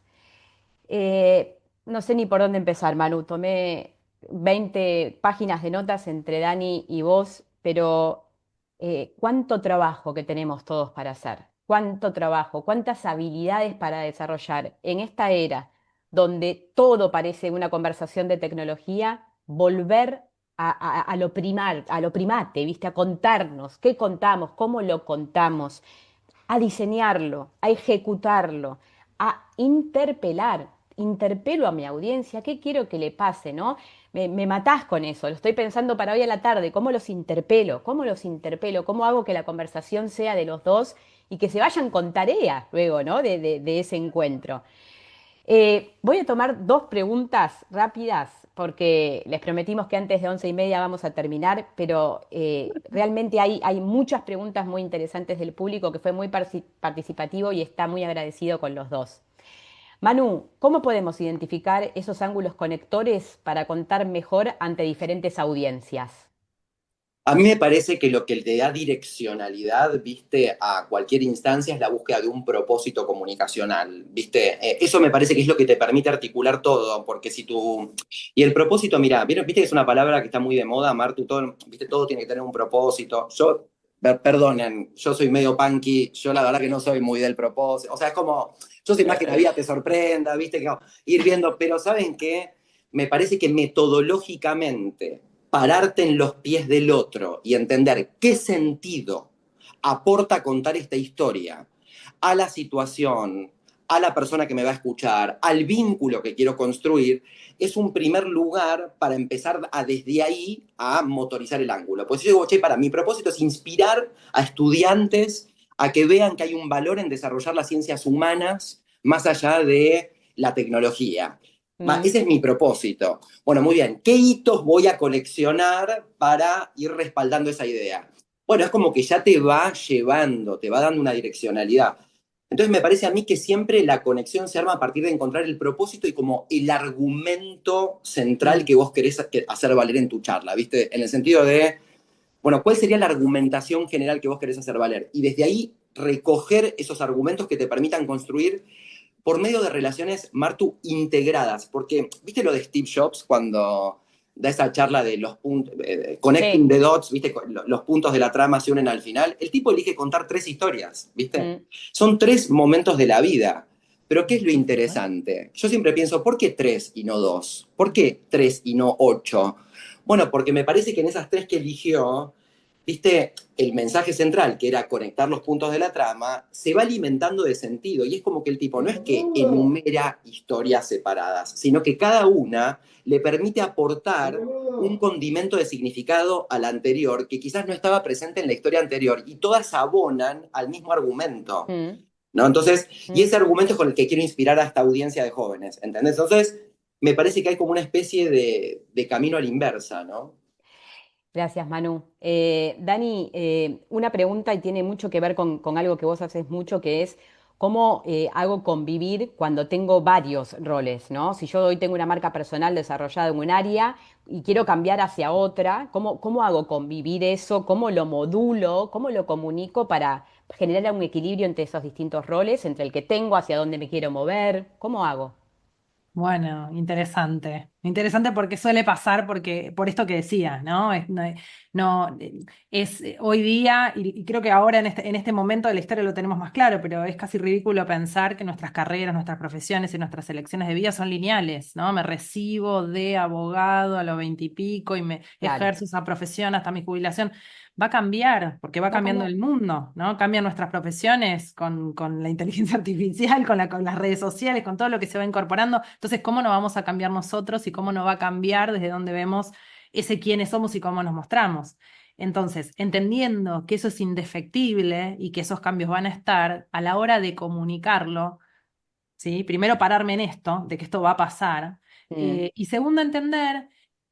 No sé ni por dónde empezar, Manu. Tomé 20 páginas de notas entre Dani y vos, pero cuánto trabajo que tenemos todos para hacer, cuánto trabajo, cuántas habilidades para desarrollar en esta era donde todo parece una conversación de tecnología, volver a lo a lo primate, ¿viste? A contarnos, qué contamos, cómo lo contamos, a diseñarlo, a ejecutarlo, a interpelar. interpelo a mi audiencia? ¿Qué quiero que le pase, no? Me matás con eso, lo estoy pensando para hoy a la tarde, ¿cómo los interpelo? ¿Cómo los interpelo? ¿Cómo hago que la conversación sea de los dos y que se vayan con tarea luego, ¿no? De ese encuentro. Voy a tomar dos preguntas rápidas porque les prometimos que antes de 11:30 vamos a terminar, pero realmente hay muchas preguntas muy interesantes del público que fue muy participativo y está muy agradecido con los dos. Manu, ¿cómo podemos identificar esos ángulos conectores para contar mejor ante diferentes audiencias? A mí me parece que lo que le da direccionalidad, viste, a cualquier instancia es la búsqueda de un propósito comunicacional, viste. Eso me parece que es lo que te permite articular todo, porque si tú... Y el propósito, mira, viste que es una palabra que está muy de moda, Martu, todo, viste, todo tiene que tener un propósito. Yo, perdonen, yo soy medio punky, yo la verdad que no soy muy del propósito. O sea, es como, yo soy más que la vida te sorprenda, viste, que ir viendo, pero ¿saben qué? Me parece que metodológicamente pararte en los pies del otro y entender qué sentido aporta contar esta historia a la situación, a la persona que me va a escuchar, al vínculo que quiero construir, es un primer lugar para empezar a desde ahí a motorizar el ángulo. Pues yo digo, che, para mi propósito es inspirar a estudiantes a que vean que hay un valor en desarrollar las ciencias humanas más allá de la tecnología. Mm, Ese es mi propósito. Bueno, muy bien. ¿Qué hitos voy a coleccionar para ir respaldando esa idea? Bueno, es como que ya te va llevando, te va dando una direccionalidad. Entonces me parece a mí que siempre la conexión se arma a partir de encontrar el propósito y como el argumento central mm, que vos querés hacer valer en tu charla, ¿viste? En el sentido de, bueno, ¿cuál sería la argumentación general que vos querés hacer valer? Y desde ahí recoger esos argumentos que te permitan construir por medio de relaciones, Martu, integradas. Porque, ¿viste lo de Steve Jobs cuando da esa charla de los puntos, connecting sí. the dots, ¿viste? Los puntos de la trama se unen al final? El tipo elige contar 3 historias, ¿viste? Mm, Son 3 momentos de la vida. Pero ¿qué es lo interesante? Yo siempre pienso, ¿por qué 3 y no 2? ¿Por qué 3 y no 8? Bueno, porque me parece que en esas 3 que eligió, viste, el mensaje central, que era conectar los puntos de la trama, se va alimentando de sentido. Y es como que el tipo no es que enumera historias separadas, sino que cada una le permite aportar un condimento de significado a la anterior que quizás no estaba presente en la historia anterior y todas abonan al mismo argumento. mm, ¿No? Entonces, y mm. ese argumento es con el que quiero inspirar a esta audiencia de jóvenes, ¿entendés? Entonces, me parece que hay como una especie de camino a la inversa, ¿no? Gracias, Manu. Dani, una pregunta y tiene mucho que ver con algo que vos haces mucho, que es cómo hago convivir cuando tengo varios roles, ¿no? Si yo hoy tengo una marca personal desarrollada en un área y quiero cambiar hacia otra, ¿cómo hago convivir eso? ¿Cómo lo modulo? ¿Cómo lo comunico para generar un equilibrio entre esos distintos roles, entre el que tengo, hacia dónde me quiero mover? ¿Cómo hago? Bueno, interesante. Interesante porque suele pasar porque, por esto que decías, ¿no? Hoy día, y creo que ahora en este momento de la historia lo tenemos más claro, pero es casi ridículo pensar que nuestras carreras, nuestras profesiones y nuestras elecciones de vida son lineales, ¿no? Me recibo de abogado a los 20 y pico y me Claro, ejerzo esa profesión hasta mi jubilación. Va a cambiar, porque va va a cambiando cambiar. el mundo, ¿no? Cambian nuestras profesiones con la inteligencia artificial, con las redes sociales, con todo lo que se va incorporando. Entonces, ¿cómo no vamos a cambiar nosotros y cómo no va a cambiar desde donde vemos ese quiénes somos y cómo nos mostramos? Entonces, entendiendo que eso es indefectible y que esos cambios van a estar, a la hora de comunicarlo, ¿sí? Primero pararme en esto, de que esto va a pasar, Mm, y segundo entender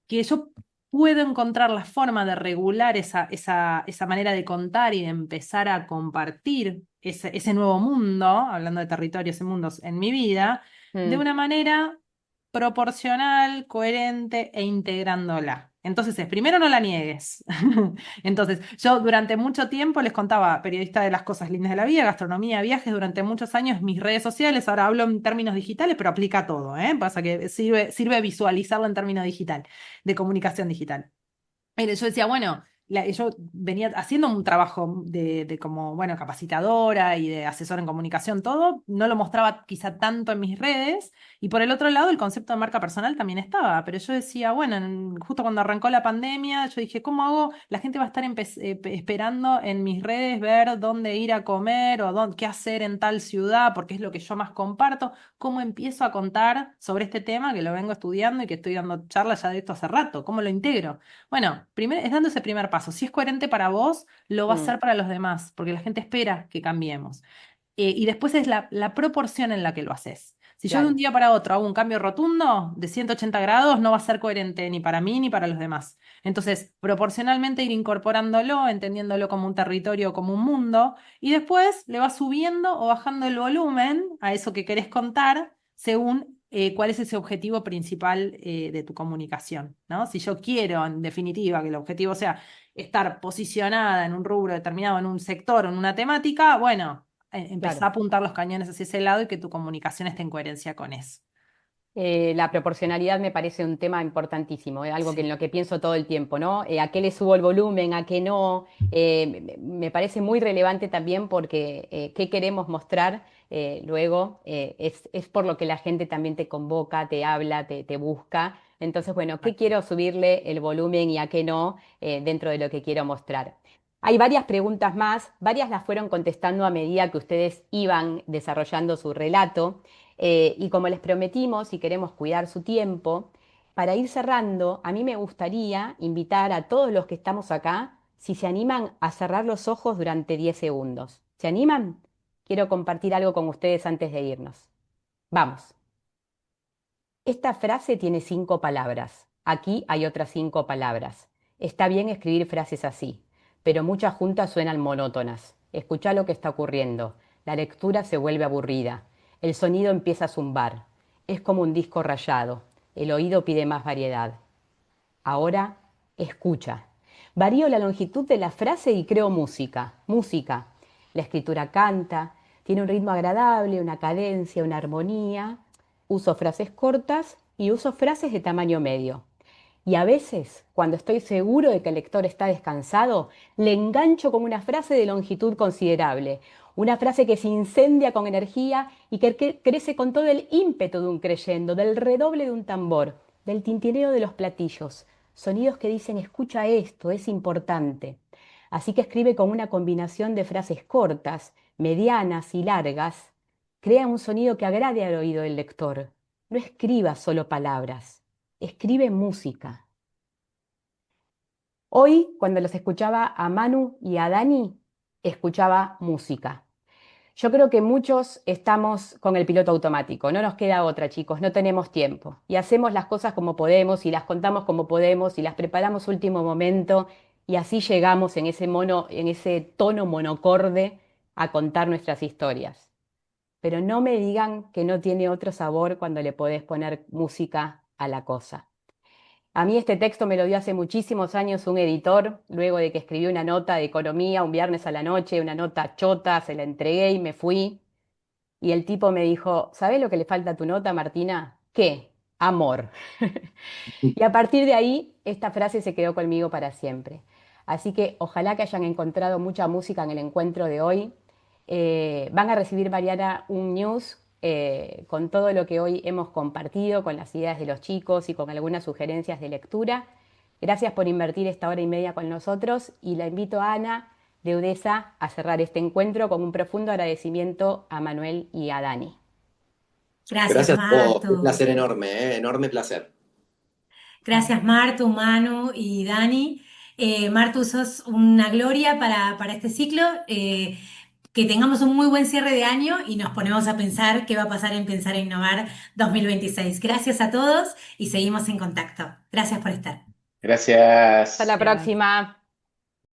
que yo puedo encontrar la forma de regular esa manera de contar y de empezar a compartir ese nuevo mundo, hablando de territorios y mundos en mi vida, de mm. una manera proporcional, coherente e integrándola. Entonces es, primero no la niegues. Entonces, yo durante mucho tiempo les contaba, periodista de las cosas lindas de la vida, gastronomía, viajes, durante muchos años mis redes sociales, ahora hablo en términos digitales, pero aplica a todo, ¿eh? Pasa que sirve visualizarlo en términos digital, de comunicación digital. Mire, yo decía, bueno, yo venía haciendo un trabajo de como, bueno, capacitadora y de asesora en comunicación, todo, no lo mostraba quizá tanto en mis redes, y por el otro lado el concepto de marca personal también estaba, pero yo decía, bueno, justo cuando arrancó la pandemia, yo dije, ¿cómo hago? La gente va a estar esperando en mis redes ver dónde ir a comer o qué hacer en tal ciudad, porque es lo que yo más comparto. ¿Cómo empiezo a contar sobre este tema que lo vengo estudiando y que estoy dando charlas ya de esto hace rato? ¿Cómo lo integro? Bueno, primero es dando ese primer paso. Si es coherente para vos, lo va a Mm, ser para los demás, porque la gente espera que cambiemos. Y después es la proporción en la que lo haces. Si yo de un claro, día para otro hago un cambio rotundo de 180 grados, no va a ser coherente ni para mí ni para los demás. Entonces, proporcionalmente ir incorporándolo, entendiéndolo como un territorio, como un mundo, y después le vas subiendo o bajando el volumen a eso que querés contar según cuál es ese objetivo principal de tu comunicación, ¿no? Si yo quiero, en definitiva, que el objetivo sea estar posicionada en un rubro determinado, en un sector o en una temática, bueno, empezá a claro. apuntar los cañones hacia ese lado y que tu comunicación esté en coherencia con eso. La proporcionalidad me parece un tema importantísimo, algo que en Sí. lo que pienso todo el tiempo, ¿no? ¿A qué le subo el volumen, a qué no? Me parece muy relevante también porque qué queremos mostrar luego es por lo que la gente también te convoca, te habla, te busca. Entonces, bueno, ¿qué quiero subirle el volumen y a qué no dentro de lo que quiero mostrar? Hay varias preguntas más, varias las fueron contestando a medida que ustedes iban desarrollando su relato. Y como les prometimos y queremos cuidar su tiempo, para ir cerrando, a mí me gustaría invitar a todos los que estamos acá, si se animan a cerrar los ojos durante 10 segundos. ¿Se animan? Quiero compartir algo con ustedes antes de irnos. Vamos. Esta frase tiene 5 palabras. Aquí hay otras 5 palabras. Está bien escribir frases así, pero muchas juntas suenan monótonas. Escucha lo que está ocurriendo. La lectura se vuelve aburrida. El sonido empieza a zumbar. Es como un disco rayado. El oído pide más variedad. Ahora, escucha. Varío la longitud de la frase y creo música. Música. La escritura canta, tiene un ritmo agradable, una cadencia, una armonía. Uso frases cortas y uso frases de tamaño medio. Y a veces, cuando estoy seguro de que el lector está descansado, le engancho con una frase de longitud considerable, una frase que se incendia con energía y que crece con todo el ímpetu de un creyendo, del redoble de un tambor, del tintineo de los platillos, sonidos que dicen escucha esto, es importante. Así que escribe con una combinación de frases cortas, medianas y largas, crea un sonido que agrade al oído del lector. No escriba solo palabras, escribe música. Hoy, cuando los escuchaba a Manu y a Dani, escuchaba música. Yo creo que muchos estamos con el piloto automático, no nos queda otra, chicos, no tenemos tiempo. Y hacemos las cosas como podemos y las contamos como podemos y las preparamos último momento y así llegamos en ese tono monocorde a contar nuestras historias. Pero no me digan que no tiene otro sabor cuando le podés poner música a la cosa. A mí este texto me lo dio hace muchísimos años un editor, luego de que escribí una nota de economía un viernes a la noche, una nota chota, se la entregué y me fui. Y el tipo me dijo, ¿sabés lo que le falta a tu nota, Martina? ¿Qué? Amor. Y a partir de ahí, esta frase se quedó conmigo para siempre. Así que ojalá que hayan encontrado mucha música en el encuentro de hoy. Van a recibir, Mariana, un news con todo lo que hoy hemos compartido, con las ideas de los chicos y con algunas sugerencias de lectura. Gracias por invertir esta hora y media con nosotros y la invito a Ana de UDESA a cerrar este encuentro con un profundo agradecimiento a Manuel y a Dani. Gracias, Gracias a vos, un Martu. placer enorme, enorme placer. Gracias, Martu, Manu y Dani. Martu, sos una gloria para este ciclo. Que tengamos un muy buen cierre de año y nos ponemos a pensar qué va a pasar en Pensar e Innovar 2026. Gracias a todos y seguimos en contacto. Gracias por estar. Hasta Gracias. la Gracias. próxima.